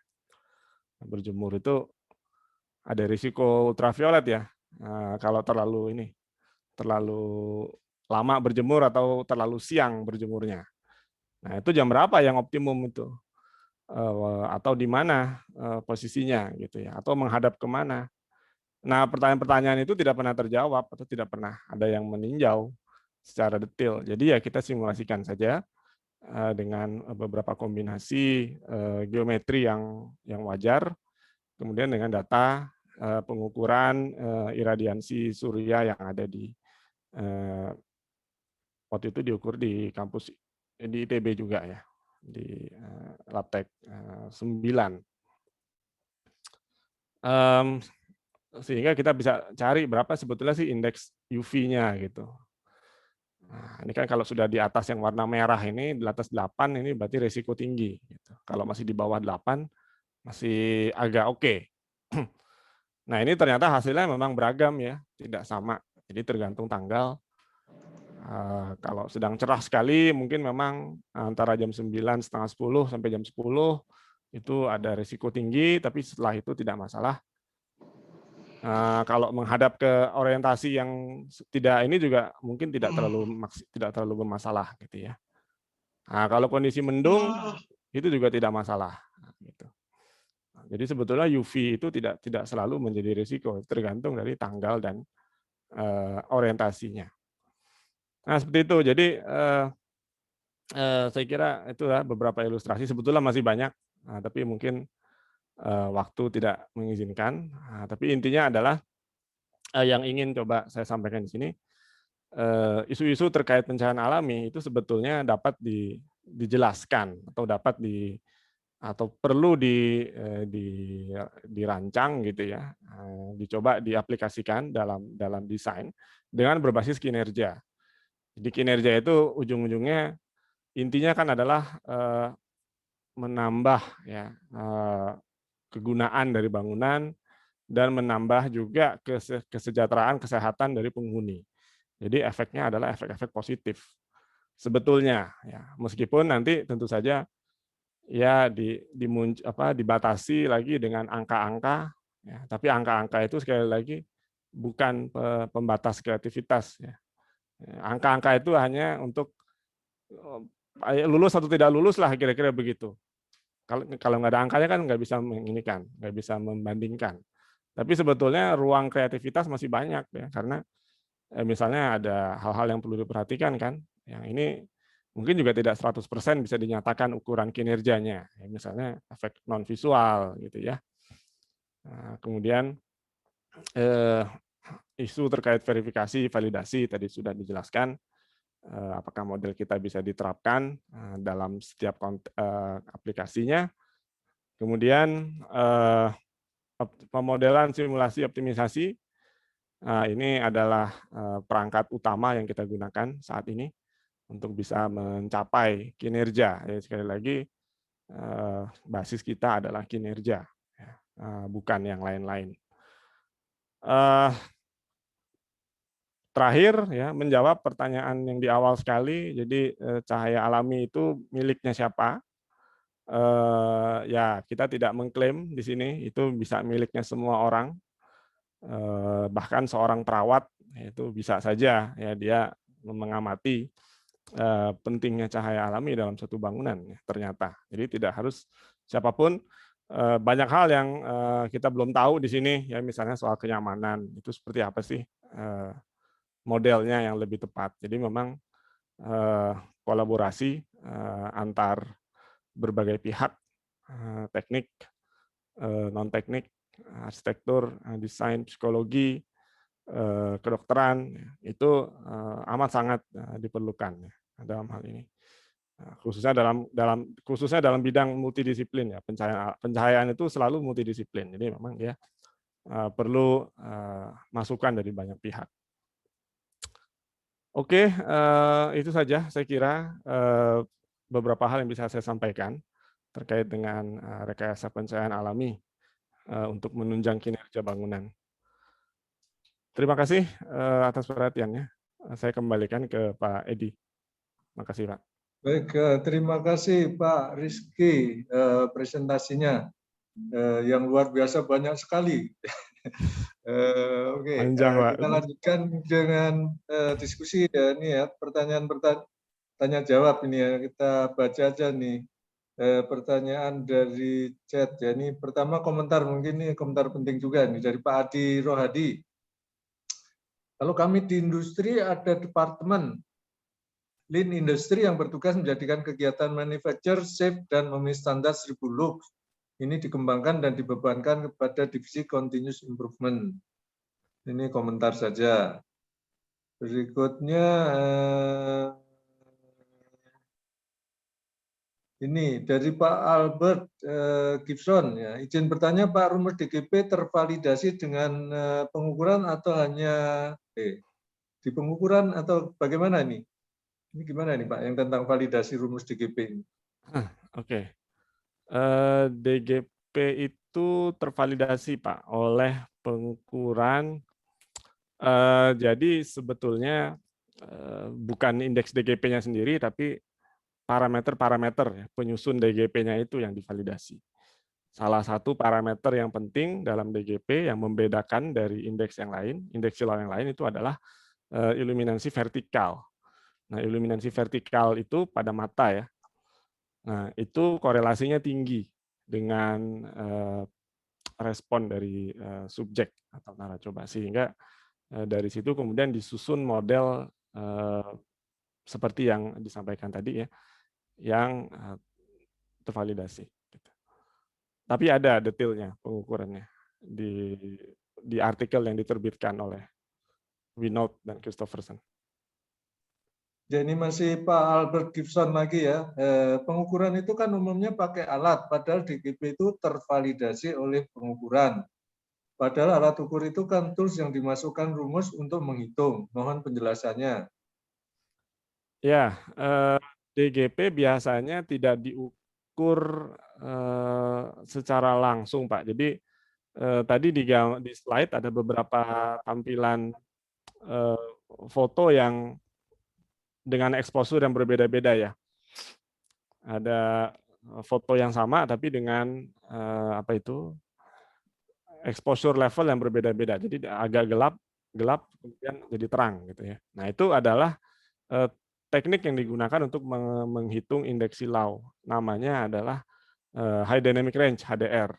Berjemur itu ada risiko ultraviolet ya. Kalau terlalu lama berjemur atau terlalu siang berjemurnya. Nah, itu jam berapa yang optimum itu? Atau di mana posisinya gitu ya? Atau menghadap kemana? Nah, pertanyaan-pertanyaan itu tidak pernah terjawab atau tidak pernah ada yang meninjau secara detail. Jadi ya kita simulasikan saja dengan beberapa kombinasi geometri yang wajar, kemudian dengan data pengukuran iradiansi surya yang ada di waktu itu diukur di kampus di ITB juga ya, di Labtek 9. Sehingga kita bisa cari berapa sebetulnya sih indeks UV-nya gitu. Nah, ini kan kalau sudah di atas yang warna merah ini, di atas 8 ini berarti risiko tinggi. Gitu. Kalau masih di bawah 8 masih agak oke. Nah, ini ternyata hasilnya memang beragam ya, tidak sama. Jadi tergantung tanggal. Kalau sedang cerah sekali mungkin memang antara jam 9, setengah 10 sampai jam 10 itu ada risiko tinggi, tapi setelah itu tidak masalah. Kalau menghadap ke orientasi yang tidak ini juga mungkin tidak terlalu bermasalah gitu ya. Nah, kalau kondisi mendung itu juga tidak masalah gitu. Jadi sebetulnya UV itu tidak selalu menjadi risiko, tergantung dari tanggal dan orientasinya. Nah, seperti itu. Jadi saya kira itu ya beberapa ilustrasi, sebetulnya masih banyak, tapi mungkin waktu tidak mengizinkan. Tapi intinya adalah yang ingin coba saya sampaikan di sini, isu-isu terkait bencana alami itu sebetulnya dapat dijelaskan atau dapat atau perlu dirancang gitu ya, dicoba diaplikasikan dalam desain dengan berbasis kinerja. Jadi kinerja itu ujung-ujungnya intinya kan adalah menambah ya kegunaan dari bangunan dan menambah juga kesejahteraan kesehatan dari penghuni. Jadi efeknya adalah efek-efek positif sebetulnya ya, meskipun nanti tentu saja ya dibatasi lagi dengan angka-angka ya, tapi angka-angka itu sekali lagi bukan pembatas kreativitas ya. Angka-angka itu hanya untuk lulus atau tidak lulus lah kira-kira begitu. Kalau nggak ada angkanya kan nggak bisa menginikan, nggak bisa membandingkan. Tapi sebetulnya ruang kreativitas masih banyak ya, karena misalnya ada hal-hal yang perlu diperhatikan kan. Yang ini mungkin juga tidak 100% bisa dinyatakan ukuran kinerjanya. Ya, misalnya efek non visual gitu ya. Nah, kemudian isu terkait verifikasi, validasi tadi sudah dijelaskan. Apakah model kita bisa diterapkan dalam setiap aplikasinya. Kemudian pemodelan simulasi optimisasi, ini adalah perangkat utama yang kita gunakan saat ini untuk bisa mencapai kinerja. Ya, sekali lagi, basis kita adalah kinerja, bukan yang lain-lain. terakhir ya, menjawab pertanyaan yang di awal sekali. Jadi cahaya alami itu miliknya siapa? Ya, kita tidak mengklaim di sini itu bisa miliknya semua orang. Bahkan seorang perawat itu bisa saja ya dia mengamati pentingnya cahaya alami dalam satu bangunan ya, ternyata. Jadi tidak harus siapapun. Banyak hal yang kita belum tahu di sini ya, misalnya soal kenyamanan itu seperti apa sih modelnya yang lebih tepat. Jadi memang kolaborasi antar berbagai pihak, teknik, non teknik, arsitektur, desain, psikologi, kedokteran itu amat sangat diperlukan ya, dalam hal ini. Khususnya dalam bidang multidisiplin ya, pencahayaan itu selalu multidisiplin. Jadi memang dia perlu masukan dari banyak pihak. Oke, itu saja saya kira beberapa hal yang bisa saya sampaikan terkait dengan rekayasa pencahayaan alami untuk menunjang kinerja bangunan. Terima kasih atas perhatiannya. Saya kembalikan ke Pak Edi. Terima kasih, Pak. Baik, terima kasih Pak Rizky presentasinya yang luar biasa banyak sekali. Oke, Panjang, Pak. kita lanjutkan dengan diskusi ya, ini ya tanya jawab ini ya, kita baca aja nih pertanyaan dari chat ya. Ini pertama komentar, mungkin ini komentar penting juga nih dari Pak Adi Rohadi. Kalau kami di industri ada departemen Lean Industry yang bertugas menjadikan kegiatan manufacture safe dan memenuhi standar 1000 lux. Ini dikembangkan dan dibebankan kepada divisi continuous improvement. Ini komentar saja. Berikutnya ini dari Pak Albert Gibson ya. Izin bertanya Pak, rumus DGP tervalidasi dengan pengukuran atau hanya di pengukuran atau bagaimana ini? Ini gimana nih Pak, yang tentang validasi rumus DGP ini? Oke. DGP itu tervalidasi Pak oleh pengukuran. Jadi sebetulnya bukan indeks DGP-nya sendiri, tapi parameter-parameter penyusun DGP-nya itu yang divalidasi. Salah satu parameter yang penting dalam DGP yang membedakan dari indeks yang lain, indeks silau yang lain itu adalah iluminasi vertikal. Nah, iluminasi vertikal itu pada mata ya. Nah, itu korelasinya tinggi dengan respon dari subjek atau narcoba, sehingga dari situ kemudian disusun model seperti yang disampaikan tadi ya, yang tervalidasi. Tapi ada detailnya pengukurannya di artikel yang diterbitkan oleh Winold dan Christopherson. Ya, ini masih Pak Albert Gibson lagi ya. Pengukuran itu kan umumnya pakai alat, padahal DGP itu tervalidasi oleh pengukuran. Padahal alat ukur itu kan tools yang dimasukkan rumus untuk menghitung. Mohon penjelasannya. Ya, DGP biasanya tidak diukur secara langsung, Pak. Jadi tadi di slide ada beberapa tampilan foto yang dengan exposure yang berbeda-beda ya. Ada foto yang sama tapi dengan exposure level yang berbeda-beda. Jadi agak gelap kemudian jadi terang gitu ya. Nah, itu adalah teknik yang digunakan untuk menghitung indeks silau. Namanya adalah High Dynamic Range HDR.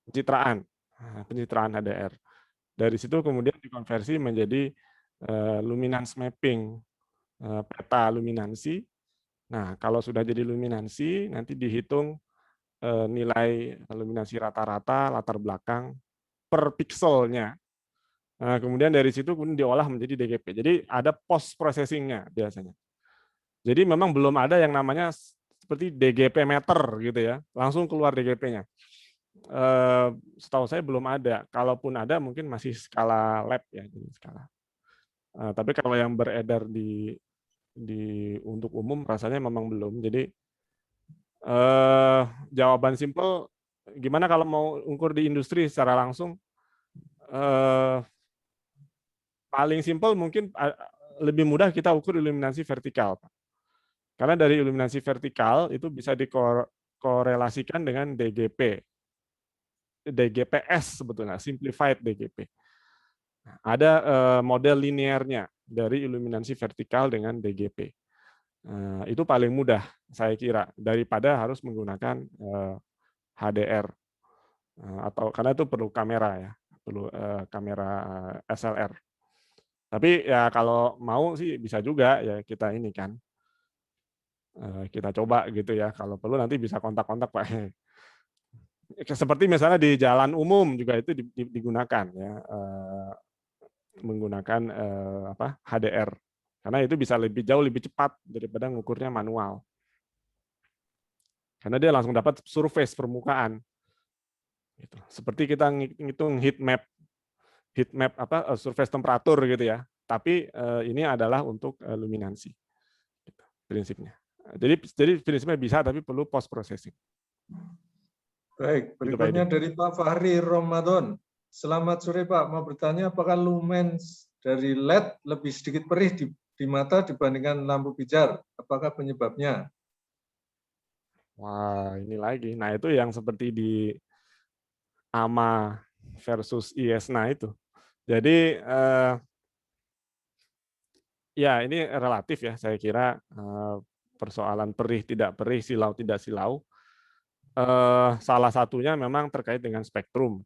Pencitraan HDR. Dari situ kemudian dikonversi menjadi luminance mapping, peta luminansi. Nah, kalau sudah jadi luminansi, nanti dihitung nilai luminansi rata-rata, latar belakang, per pixelnya. Nah, kemudian dari situ kemudian diolah menjadi DGP. Jadi ada post processing-nya biasanya. Jadi memang belum ada yang namanya seperti DGP meter gitu ya, langsung keluar DGP-nya. Setahu saya belum ada. Kalaupun ada mungkin masih skala lab ya, jadi skala. Tapi kalau yang beredar untuk umum rasanya memang belum. Jadi jawaban simpel, gimana kalau mau ukur di industri secara langsung? paling simpel mungkin lebih mudah kita ukur iluminasi vertikal, Pak. Karena dari iluminasi vertikal itu bisa dikorelasikan dengan DGP. DGPS sebetulnya, simplified DGP. Nah, ada model linearnya dari iluminasi vertikal dengan DGP. Itu paling mudah saya kira daripada harus menggunakan HDR atau karena itu perlu kamera ya, perlu kamera SLR. Tapi ya kalau mau sih bisa juga ya kita ini kan kita coba gitu ya. Kalau perlu nanti bisa kontak-kontak Pak. Seperti misalnya di jalan umum juga itu digunakan ya menggunakan HDR karena itu bisa jauh lebih cepat daripada ngukurnya manual. Karena dia langsung dapat surface permukaan. Gitu. Seperti kita ngitung heat map surface temperatur gitu ya. Tapi ini adalah untuk luminansi. Gitu, prinsipnya. Jadi prinsipnya bisa tapi perlu post processing. Baik, berikutnya dari Pak Fahri Ramadan. Selamat sore Pak, mau bertanya apakah lumen dari LED lebih sedikit perih di mata dibandingkan lampu pijar? Apakah penyebabnya? Wah, ini lagi. Nah, itu yang seperti di AMA versus IESNA itu. Jadi ya ini relatif ya, saya kira persoalan perih tidak perih, silau tidak silau. Salah satunya memang terkait dengan spektrum.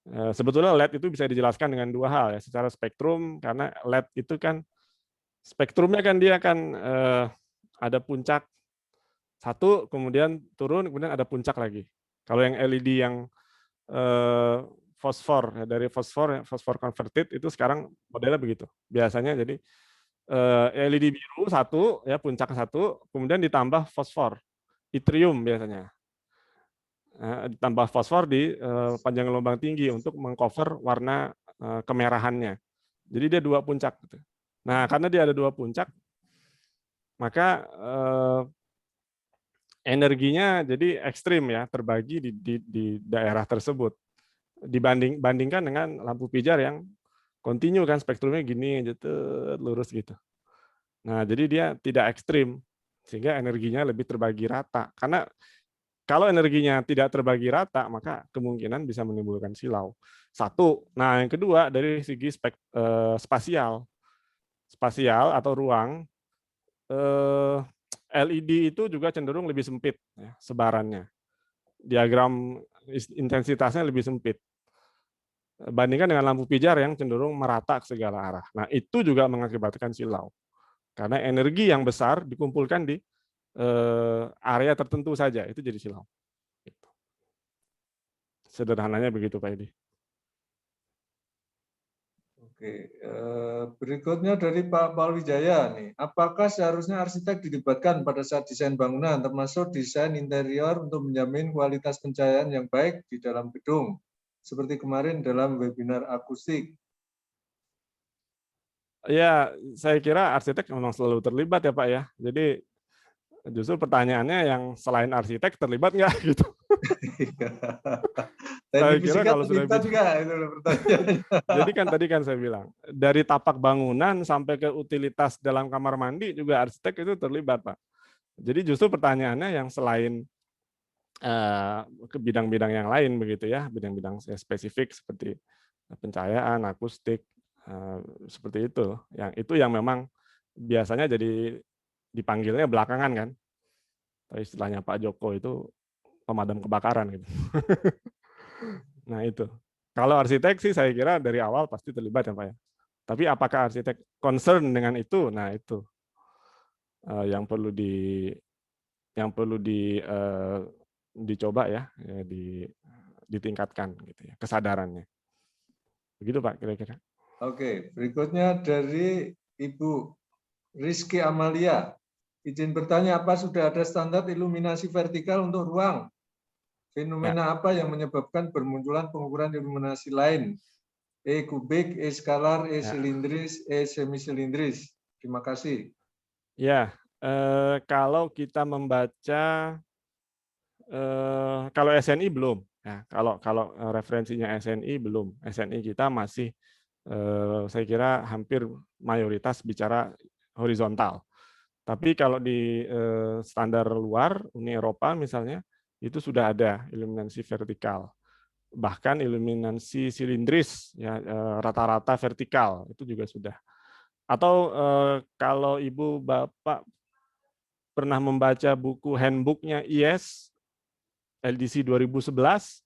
Sebetulnya LED itu bisa dijelaskan dengan dua hal ya, secara spektrum karena LED itu kan spektrumnya kan dia akan ada puncak satu, kemudian turun, kemudian ada puncak lagi. Kalau yang LED yang fosfor dari fosfor converted itu sekarang modelnya begitu biasanya. Jadi LED biru satu ya puncak satu, kemudian ditambah fosfor yttrium biasanya ditambah fosfor di panjang gelombang tinggi untuk mengcover warna kemerahannya. Jadi dia dua puncak. Nah karena dia ada dua puncak maka energinya jadi ekstrim ya terbagi di daerah tersebut. Bandingkan dengan lampu pijar yang kontinu kan spektrumnya gini aja lurus gitu. Nah, jadi dia tidak ekstrim sehingga energinya lebih terbagi rata. Karena kalau energinya tidak terbagi rata, maka kemungkinan bisa menimbulkan silau. Satu. Nah, yang kedua dari segi spasial atau ruang LED itu juga cenderung lebih sempit ya, sebarannya. Diagram intensitasnya lebih sempit. Bandingkan dengan lampu pijar yang cenderung merata ke segala arah. Nah, itu juga mengakibatkan silau. Karena energi yang besar dikumpulkan di area tertentu saja, itu jadi silau. Sederhananya begitu, Pak Edi. Oke, berikutnya dari Pak Palwijaya nih. Apakah seharusnya arsitek dilibatkan pada saat desain bangunan, termasuk desain interior untuk menjamin kualitas pencahayaan yang baik di dalam gedung? Seperti kemarin dalam webinar akustik. Ya, saya kira arsitek memang selalu terlibat ya Pak ya. Jadi justru pertanyaannya yang selain arsitek terlibat nggak gitu? Saya kira kalau sudah jadi kan tadi kan saya bilang dari tapak bangunan sampai ke utilitas dalam kamar mandi juga arsitek itu terlibat Pak. Jadi justru pertanyaannya yang selain ke bidang-bidang yang lain begitu ya, bidang-bidang spesifik seperti pencahayaan, akustik, seperti itu. Yang memang biasanya jadi dipanggilnya belakangan kan. Tapi istilahnya Pak Joko itu pemadam kebakaran gitu. Nah itu. Kalau arsitek sih saya kira dari awal pasti terlibat ya Pak ya. Tapi apakah arsitek concern dengan itu? Nah itu yang perlu dicoba ya, ditingkatkan gitu ya kesadarannya. Begitu Pak kira-kira. Oke, berikutnya dari Ibu Rizky Amalia. Izin bertanya, apa sudah ada standar iluminasi vertikal untuk ruang? Fenomena apa yang menyebabkan bermunculan pengukuran iluminasi lain? E kubik, E skalar, E silindris, E semisilindris. Terima kasih. Ya, kalau kita membaca kalau SNI belum ya, kalau referensinya SNI belum. SNI kita masih Saya kira hampir mayoritas bicara horizontal. Tapi kalau di standar luar, Uni Eropa misalnya, itu sudah ada iluminasi vertikal. Bahkan iluminasi silindris, ya, rata-rata vertikal, itu juga sudah. Atau kalau Ibu Bapak pernah membaca buku handbooknya IS LDC 2011,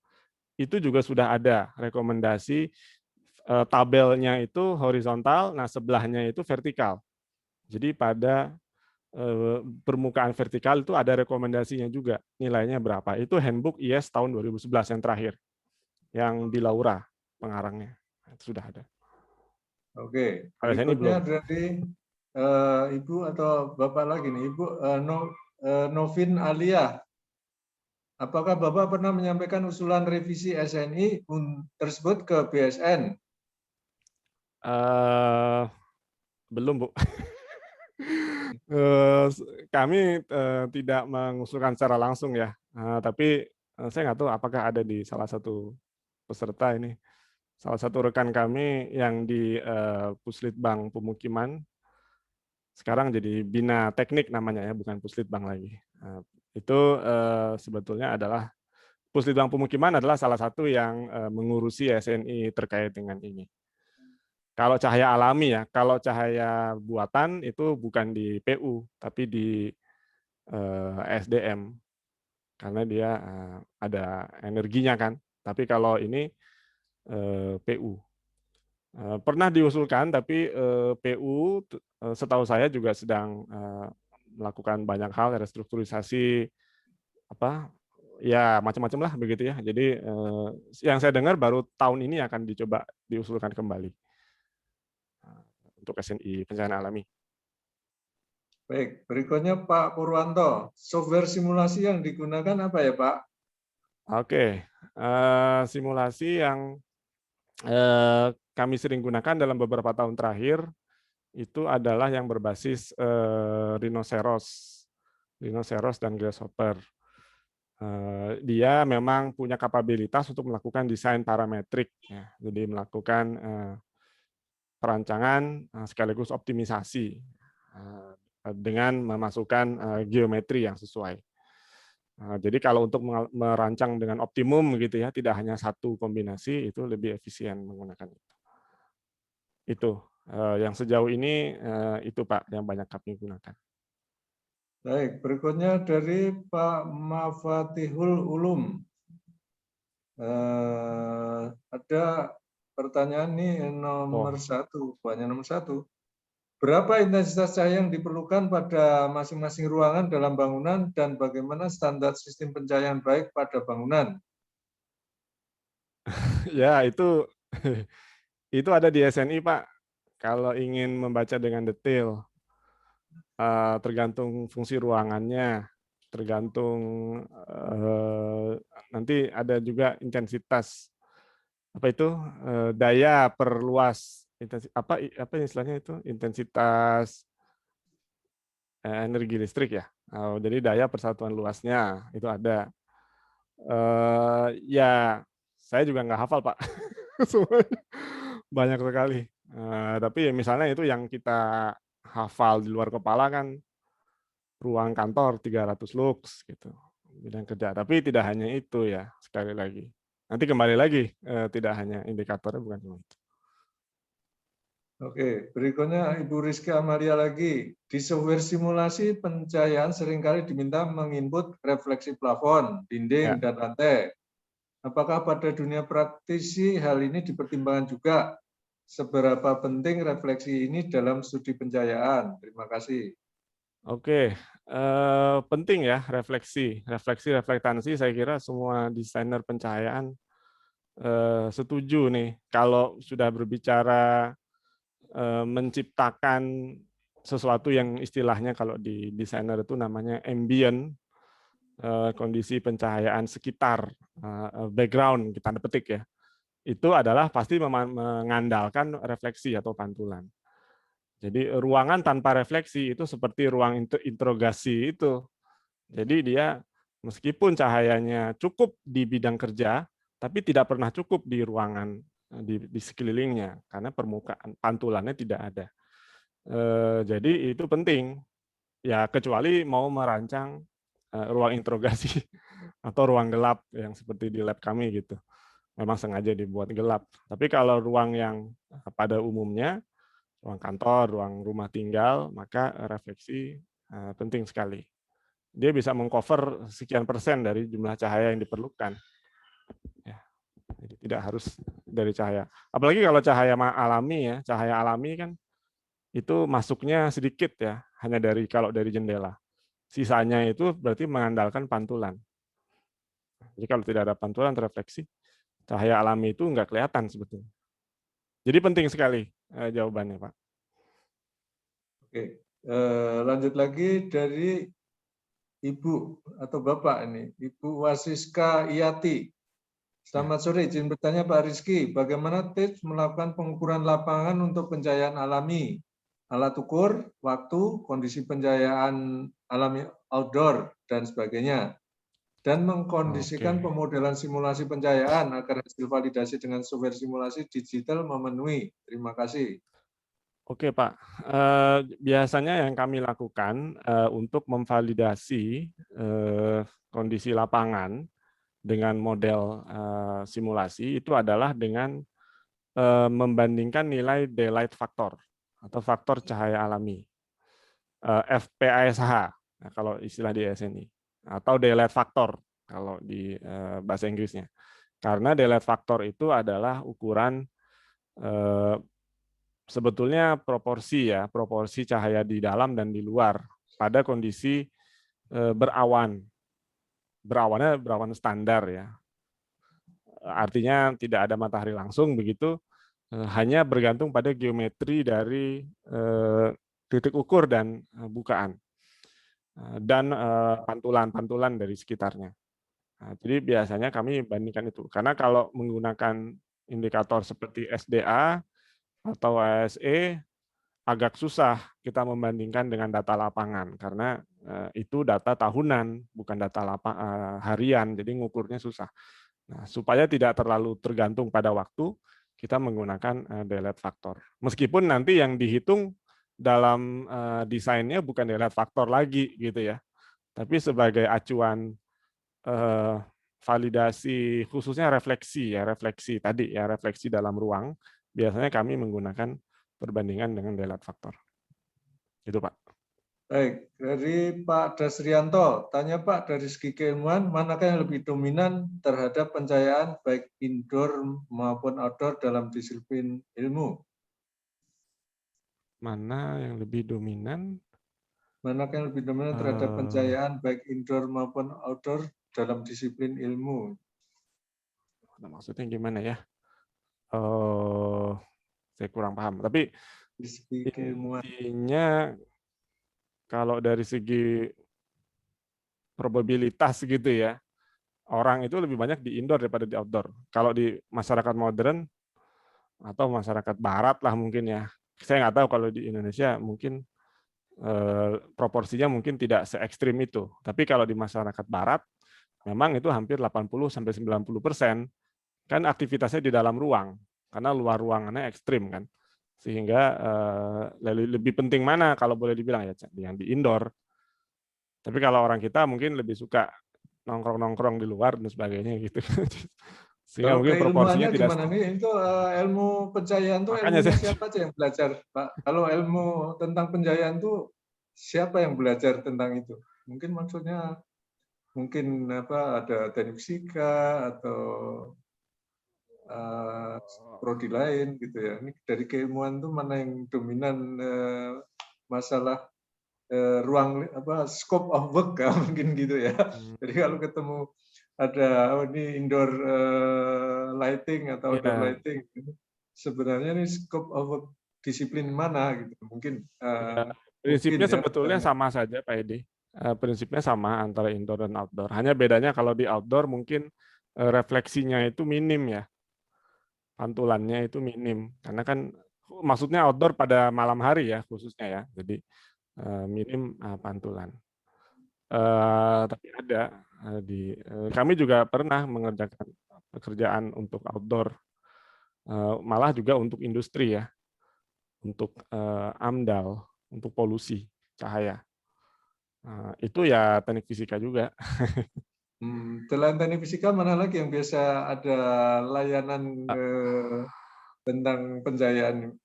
itu juga sudah ada rekomendasi tabelnya itu horizontal, nah sebelahnya itu vertikal. Jadi pada permukaan vertikal itu ada rekomendasinya juga, nilainya berapa. Itu handbook IS tahun 2011 yang terakhir, yang di Laura pengarangnya. Itu sudah ada. Oke, Kalau saya ini berikutnya belum. dari Ibu atau Bapak lagi nih, Ibu Novin Alia. Apakah Bapak pernah menyampaikan usulan revisi SNI tersebut ke BSN? Belum, Bu. Kami tidak mengusulkan secara langsung ya, tapi saya nggak tahu apakah ada di salah satu peserta ini, salah satu rekan kami yang di Puslitbang Pemukiman, sekarang jadi Bina Teknik namanya ya, bukan Puslitbang lagi. Itu sebetulnya adalah Puslitbang Pemukiman adalah salah satu yang mengurusi SNI terkait dengan ini. Kalau cahaya alami ya, kalau cahaya buatan itu bukan di PU, tapi di SDM, karena dia ada energinya kan. Tapi kalau ini PU. Pernah diusulkan, tapi PU setahu saya juga sedang melakukan banyak hal, restrukturisasi, apa ya macam-macam lah begitu ya. Jadi yang saya dengar baru tahun ini akan dicoba diusulkan kembali untuk SNI pencahayaan alami. Baik, berikutnya Pak Purwanto. Software simulasi yang digunakan apa ya, Pak? Oke, simulasi yang kami sering gunakan dalam beberapa tahun terakhir itu adalah yang berbasis rhinoceros dan grasshopper. Dia memang punya kapabilitas untuk melakukan desain parametrik, ya. Jadi melakukan perancangan sekaligus optimisasi dengan memasukkan geometri yang sesuai. Jadi kalau untuk merancang dengan optimum gitu ya, tidak hanya satu kombinasi, itu lebih efisien menggunakan itu. Itu yang sejauh ini itu Pak yang banyak kami gunakan. Baik, berikutnya dari Pak Mafatihul Ulum. Ada pertanyaan nih nomor satu, banyak nomor satu. Berapa intensitas cahaya yang diperlukan pada masing-masing ruangan dalam bangunan dan bagaimana standar sistem pencahayaan baik pada bangunan? Ya, itu ada di SNI, Pak. Kalau ingin membaca dengan detail, tergantung fungsi ruangannya, tergantung nanti ada juga intensitas apa itu daya per luas, apa istilahnya itu intensitas energi listrik ya. Jadi daya persatuan luasnya itu ada. Ya, saya juga nggak hafal Pak, semuanya banyak sekali. Tapi misalnya itu yang kita hafal di luar kepala kan ruang kantor 300 lux gitu bidang kerja. Tapi tidak hanya itu ya, sekali lagi. Nanti kembali lagi tidak hanya indikatornya bukan cuma itu. Oke, berikutnya Ibu Rizka Amalia lagi. Di software simulasi pencahayaan seringkali diminta menginput refleksi plafon, dinding, dan lantai. Apakah pada dunia praktisi hal ini dipertimbangkan juga? Seberapa penting refleksi ini dalam studi pencahayaan? Terima kasih. Oke, penting ya refleksi, reflektansi. Saya kira semua desainer pencahayaan setuju nih kalau sudah berbicara menciptakan sesuatu yang istilahnya kalau di desainer itu namanya ambient, kondisi pencahayaan sekitar, background kita petik ya, itu adalah pasti mengandalkan refleksi atau pantulan. Jadi ruangan tanpa refleksi itu seperti ruang interogasi itu. Jadi dia meskipun cahayanya cukup di bidang kerja, tapi tidak pernah cukup di ruangan di sekelilingnya karena permukaan pantulannya tidak ada. Jadi itu penting ya, kecuali mau merancang ruang interogasi atau ruang gelap yang seperti di lab kami gitu. Memang sengaja dibuat gelap. Tapi kalau ruang yang pada umumnya, ruang kantor, ruang rumah tinggal, maka refleksi penting sekali. Dia bisa mengcover sekian persen dari jumlah cahaya yang diperlukan. Ya, jadi tidak harus dari cahaya. Apalagi kalau cahaya alami ya, cahaya alami kan itu masuknya sedikit ya, hanya kalau dari jendela. Sisanya itu berarti mengandalkan pantulan. Jadi kalau tidak ada pantulan refleksi, cahaya alami itu nggak kelihatan sebetulnya. Jadi penting sekali jawabannya, Pak. Oke, lanjut lagi dari Ibu atau Bapak ini, Ibu Wasiska Iyati. Selamat sore, izin bertanya Pak Rizky, bagaimana tips melakukan pengukuran lapangan untuk pencahayaan alami? Alat ukur, waktu, kondisi pencahayaan alami outdoor, dan sebagainya. Dan mengkondisikan pemodelan simulasi pencahayaan agar hasil validasi dengan software simulasi digital memenuhi. Terima kasih. Oke Pak, biasanya yang kami lakukan untuk memvalidasi kondisi lapangan dengan model simulasi itu adalah dengan membandingkan nilai daylight factor atau faktor cahaya alami, FPASH kalau istilah di SNI, atau daylight factor kalau di bahasa Inggrisnya. Karena daylight factor itu adalah ukuran sebetulnya proporsi cahaya di dalam dan di luar pada kondisi berawan. Berawannya berawan standar ya. Artinya tidak ada matahari langsung begitu, hanya bergantung pada geometri dari titik ukur dan bukaan dan pantulan-pantulan dari sekitarnya. Nah, jadi biasanya kami bandingkan itu. Karena kalau menggunakan indikator seperti SDA atau ASE agak susah kita membandingkan dengan data lapangan karena itu data tahunan bukan data harian, jadi ngukurnya susah. Nah, supaya tidak terlalu tergantung pada waktu, kita menggunakan daylight factor. Meskipun nanti yang dihitung dalam desainnya bukan daylight factor lagi gitu ya, tapi sebagai acuan validasi khususnya refleksi tadi ya, refleksi dalam ruang. Biasanya kami menggunakan perbandingan dengan daylight factor. Itu Pak. Baik, dari Pak Dasrianto, tanya Pak, dari segi keilmuan, manakah yang lebih dominan terhadap pencahayaan baik indoor maupun outdoor dalam disiplin ilmu? Mana yang lebih dominan? Manakah yang lebih dominan terhadap pencahayaan baik indoor maupun outdoor dalam disiplin ilmu? Maksudnya gimana ya? Saya kurang paham. Tapi intinya kalau dari segi probabilitas gitu ya, orang itu lebih banyak di indoor daripada di outdoor. Kalau di masyarakat modern atau masyarakat barat lah mungkin ya. Saya nggak tahu kalau di Indonesia mungkin proporsinya mungkin tidak se ekstrim itu. Tapi kalau di masyarakat barat memang itu hampir 80-90% kan aktivitasnya di dalam ruang karena luar ruangannya ekstrim kan, sehingga lebih penting mana kalau boleh dibilang ya yang di indoor. Tapi kalau orang kita mungkin lebih suka nongkrong di luar dan sebagainya gitu. Sehingga kalau mungkin proporsinya tidak gimana nih? Itu ilmu pencahayaan tuh ilmunya siapa aja yang belajar, Pak? Kalau ilmu tentang pencahayaan tuh siapa yang belajar tentang itu? Mungkin maksudnya ada teknik fisika atau prodi lain gitu ya. Ini dari keilmuan tuh mana yang dominan masalah ruang scope of work mungkin gitu ya. Jadi kalau ketemu ada ini indoor lighting atau outdoor lighting, sebenarnya ini scope of work disiplin mana gitu. Mungkin prinsipnya mungkin, sebetulnya sama saja Pak Edi. Prinsipnya sama antara indoor dan outdoor. Hanya bedanya kalau di outdoor mungkin refleksinya itu minim ya. Pantulannya itu minim karena kan maksudnya outdoor pada malam hari ya khususnya ya. Jadi minim pantulan. Tapi ada kami juga pernah mengerjakan pekerjaan untuk outdoor Malah juga untuk industri ya, untuk AMDAL, untuk polusi cahaya. Itu ya teknik fisika juga. Selain teknik fisika, mana lagi yang biasa ada layanan tentang pencahayaan?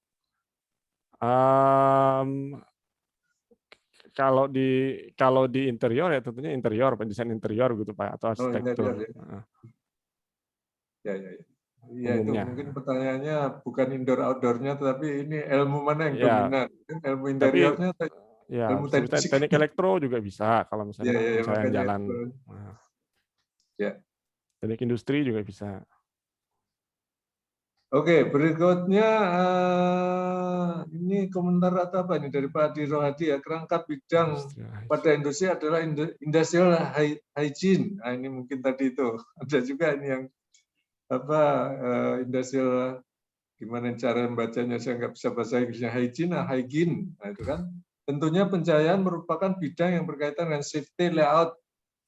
Kalau di interior ya tentunya interior, pendesain interior gitu Pak, atau Oh, arsitektur. interior, ya. Ya, itu Umumnya. mungkin pertanyaannya bukan indoor outdoornya, tetapi ini ilmu mana yang Ya, dominan? Ilmu tapi interiornya, ya ilmu teknik fisika. teknik elektro juga bisa kalau misalnya Ya, pencahayaan makanya jalan. itu. Ya. Teknik industri juga bisa. Oke, berikutnya ini komentar atau apa ini dari Pak Adi Rohadi ya, kerangka bidang pada industri adalah industrial hygiene. Nah, ini mungkin tadi itu ada juga ini yang apa industrial, gimana cara membacanya, saya nggak bisa bahasa Inggrisnya, hygiene. Nah, itu kan tentunya pencahayaan merupakan bidang yang berkaitan dengan safety, layout,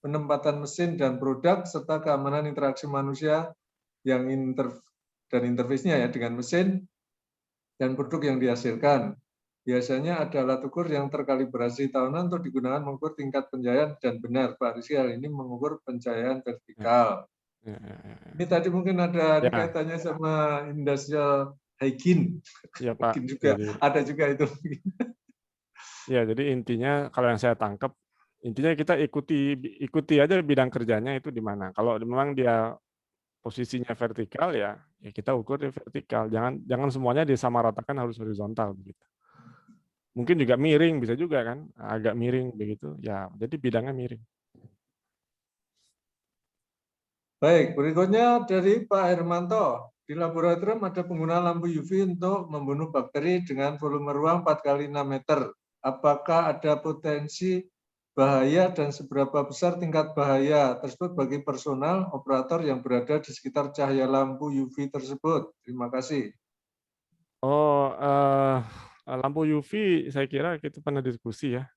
penempatan mesin dan produk serta keamanan interaksi manusia yang dan interface-nya ya dengan mesin dan produk yang dihasilkan. Biasanya ada alat ukur yang terkalibrasi tahunan untuk digunakan mengukur tingkat pencahayaan, dan benar Pak Rizky hal ini mengukur pencahayaan vertikal. Ini tadi mungkin ada kaitannya sama industrial hygiene. Ya Pak. Mungkin juga ada juga itu. Ya, jadi intinya kalau yang saya tangkap, intinya kita ikuti aja bidang kerjanya itu di mana. Kalau memang dia posisinya vertikal ya kita ukur di vertikal. Jangan semuanya disamaratakan harus horizontal begitu. Mungkin juga miring bisa juga kan, agak miring begitu. Ya, jadi bidangnya miring. Baik, berikutnya dari Pak Hermanto. Di laboratorium ada penggunaan lampu UV untuk membunuh bakteri dengan volume ruang 4 kali 6 meter. Apakah ada potensi bahaya dan seberapa besar tingkat bahaya tersebut bagi personal operator yang berada di sekitar cahaya lampu UV tersebut? Terima kasih. Oh, lampu UV saya kira kita pernah diskusi ya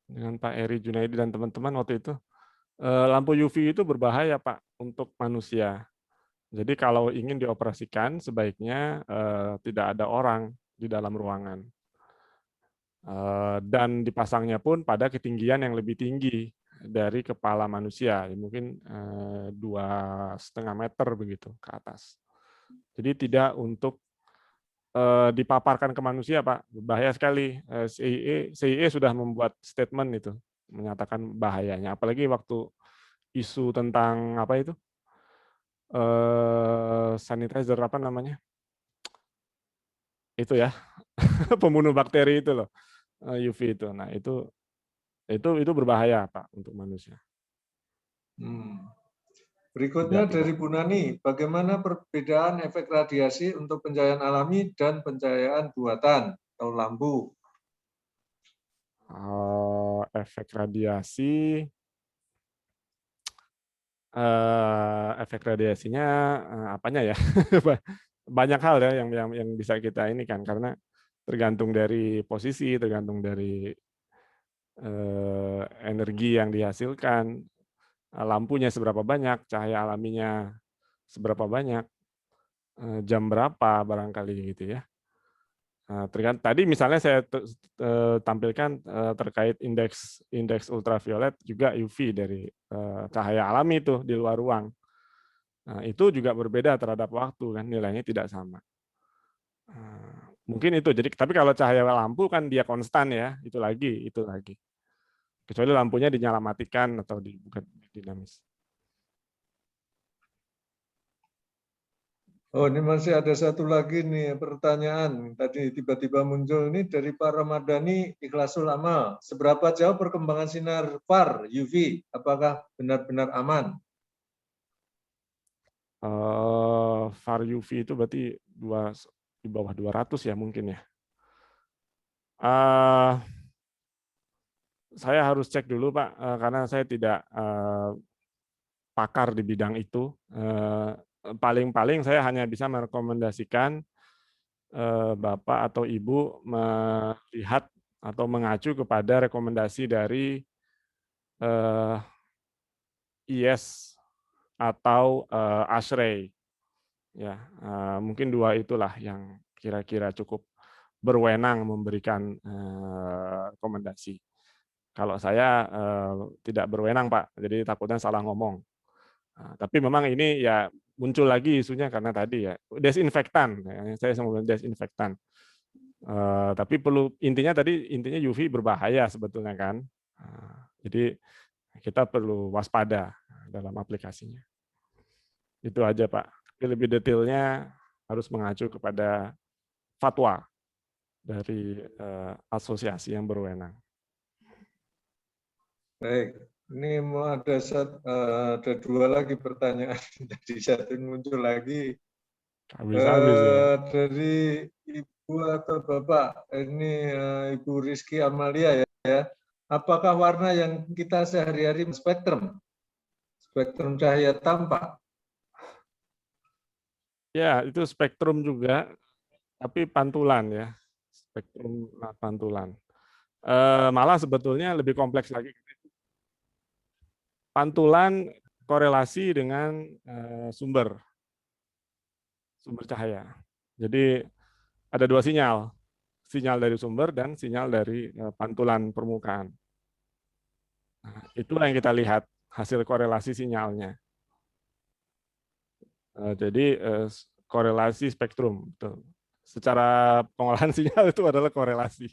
dengan Pak Eri Junaidi dan teman-teman waktu itu. Lampu UV itu berbahaya Pak untuk manusia. Jadi kalau ingin dioperasikan sebaiknya tidak ada orang di dalam ruangan. Dan dipasangnya pun pada ketinggian yang lebih tinggi dari kepala manusia, mungkin 2,5 meter begitu ke atas. Jadi tidak untuk dipaparkan ke manusia, Pak. Bahaya sekali. CIE sudah membuat statement itu menyatakan bahayanya. Apalagi waktu isu tentang apa itu sanitizer apa namanya? Itu ya pembunuh bakteri itu loh. UV itu. Nah, itu berbahaya Pak untuk manusia. Berikutnya dari Bu Nani, bagaimana perbedaan efek radiasi untuk pencahayaan alami dan pencahayaan buatan atau lampu? Efek radiasinya apanya ya? Banyak hal ya yang bisa kita ini kan, karena tergantung dari posisi, tergantung dari energi yang dihasilkan, lampunya seberapa banyak, cahaya alaminya seberapa banyak, jam berapa barangkali gitu ya. Tadi misalnya saya tampilkan terkait indeks ultraviolet juga UV dari cahaya alami itu di luar ruang. Nah, itu juga berbeda terhadap waktu kan, nilainya tidak sama. Mungkin itu. Jadi tapi kalau cahaya lampu kan dia konstan ya, itu lagi. Kecuali lampunya dinyala matikan atau dibuka dinamis. Oh, ini masih ada satu lagi nih pertanyaan. Tadi tiba-tiba muncul ini dari Pak Ramadhani Ikhlasul Amal. Seberapa jauh perkembangan sinar VAR UV? Apakah benar-benar aman? VAR UV itu berarti di bawah 200 ya mungkin ya. Saya harus cek dulu Pak, karena saya tidak pakar di bidang itu. Paling-paling saya hanya bisa merekomendasikan Bapak atau Ibu melihat atau mengacu kepada rekomendasi dari IS atau ASHRAE. Ya, mungkin 2 itulah yang kira-kira cukup berwenang memberikan rekomendasi. Kalau saya tidak berwenang, Pak, jadi takutnya salah ngomong. Tapi memang ini ya muncul lagi isunya karena tadi ya desinfektan, ya, saya sebut desinfektan. Tapi intinya UV berbahaya sebetulnya kan. Jadi kita perlu waspada dalam aplikasinya. Itu aja, Pak. Tapi lebih detailnya harus mengacu kepada fatwa dari asosiasi yang berwenang. Baik, ini mau ada 2 lagi pertanyaan. Jadi satu muncul lagi Habis-habis ya. dari Ibu atau Bapak. Ini Ibu Rizky Amalia ya. Apakah warna yang kita sehari-hari spektrum cahaya tampak? Ya, itu spektrum juga, tapi pantulan ya. Spektrum pantulan. Malah sebetulnya lebih kompleks lagi. Pantulan korelasi dengan sumber cahaya. Jadi ada 2 sinyal dari sumber dan sinyal dari pantulan permukaan. Nah, itulah yang kita lihat hasil korelasi sinyalnya. Jadi korelasi spektrum, betul. Secara pengolahan sinyal itu adalah korelasi.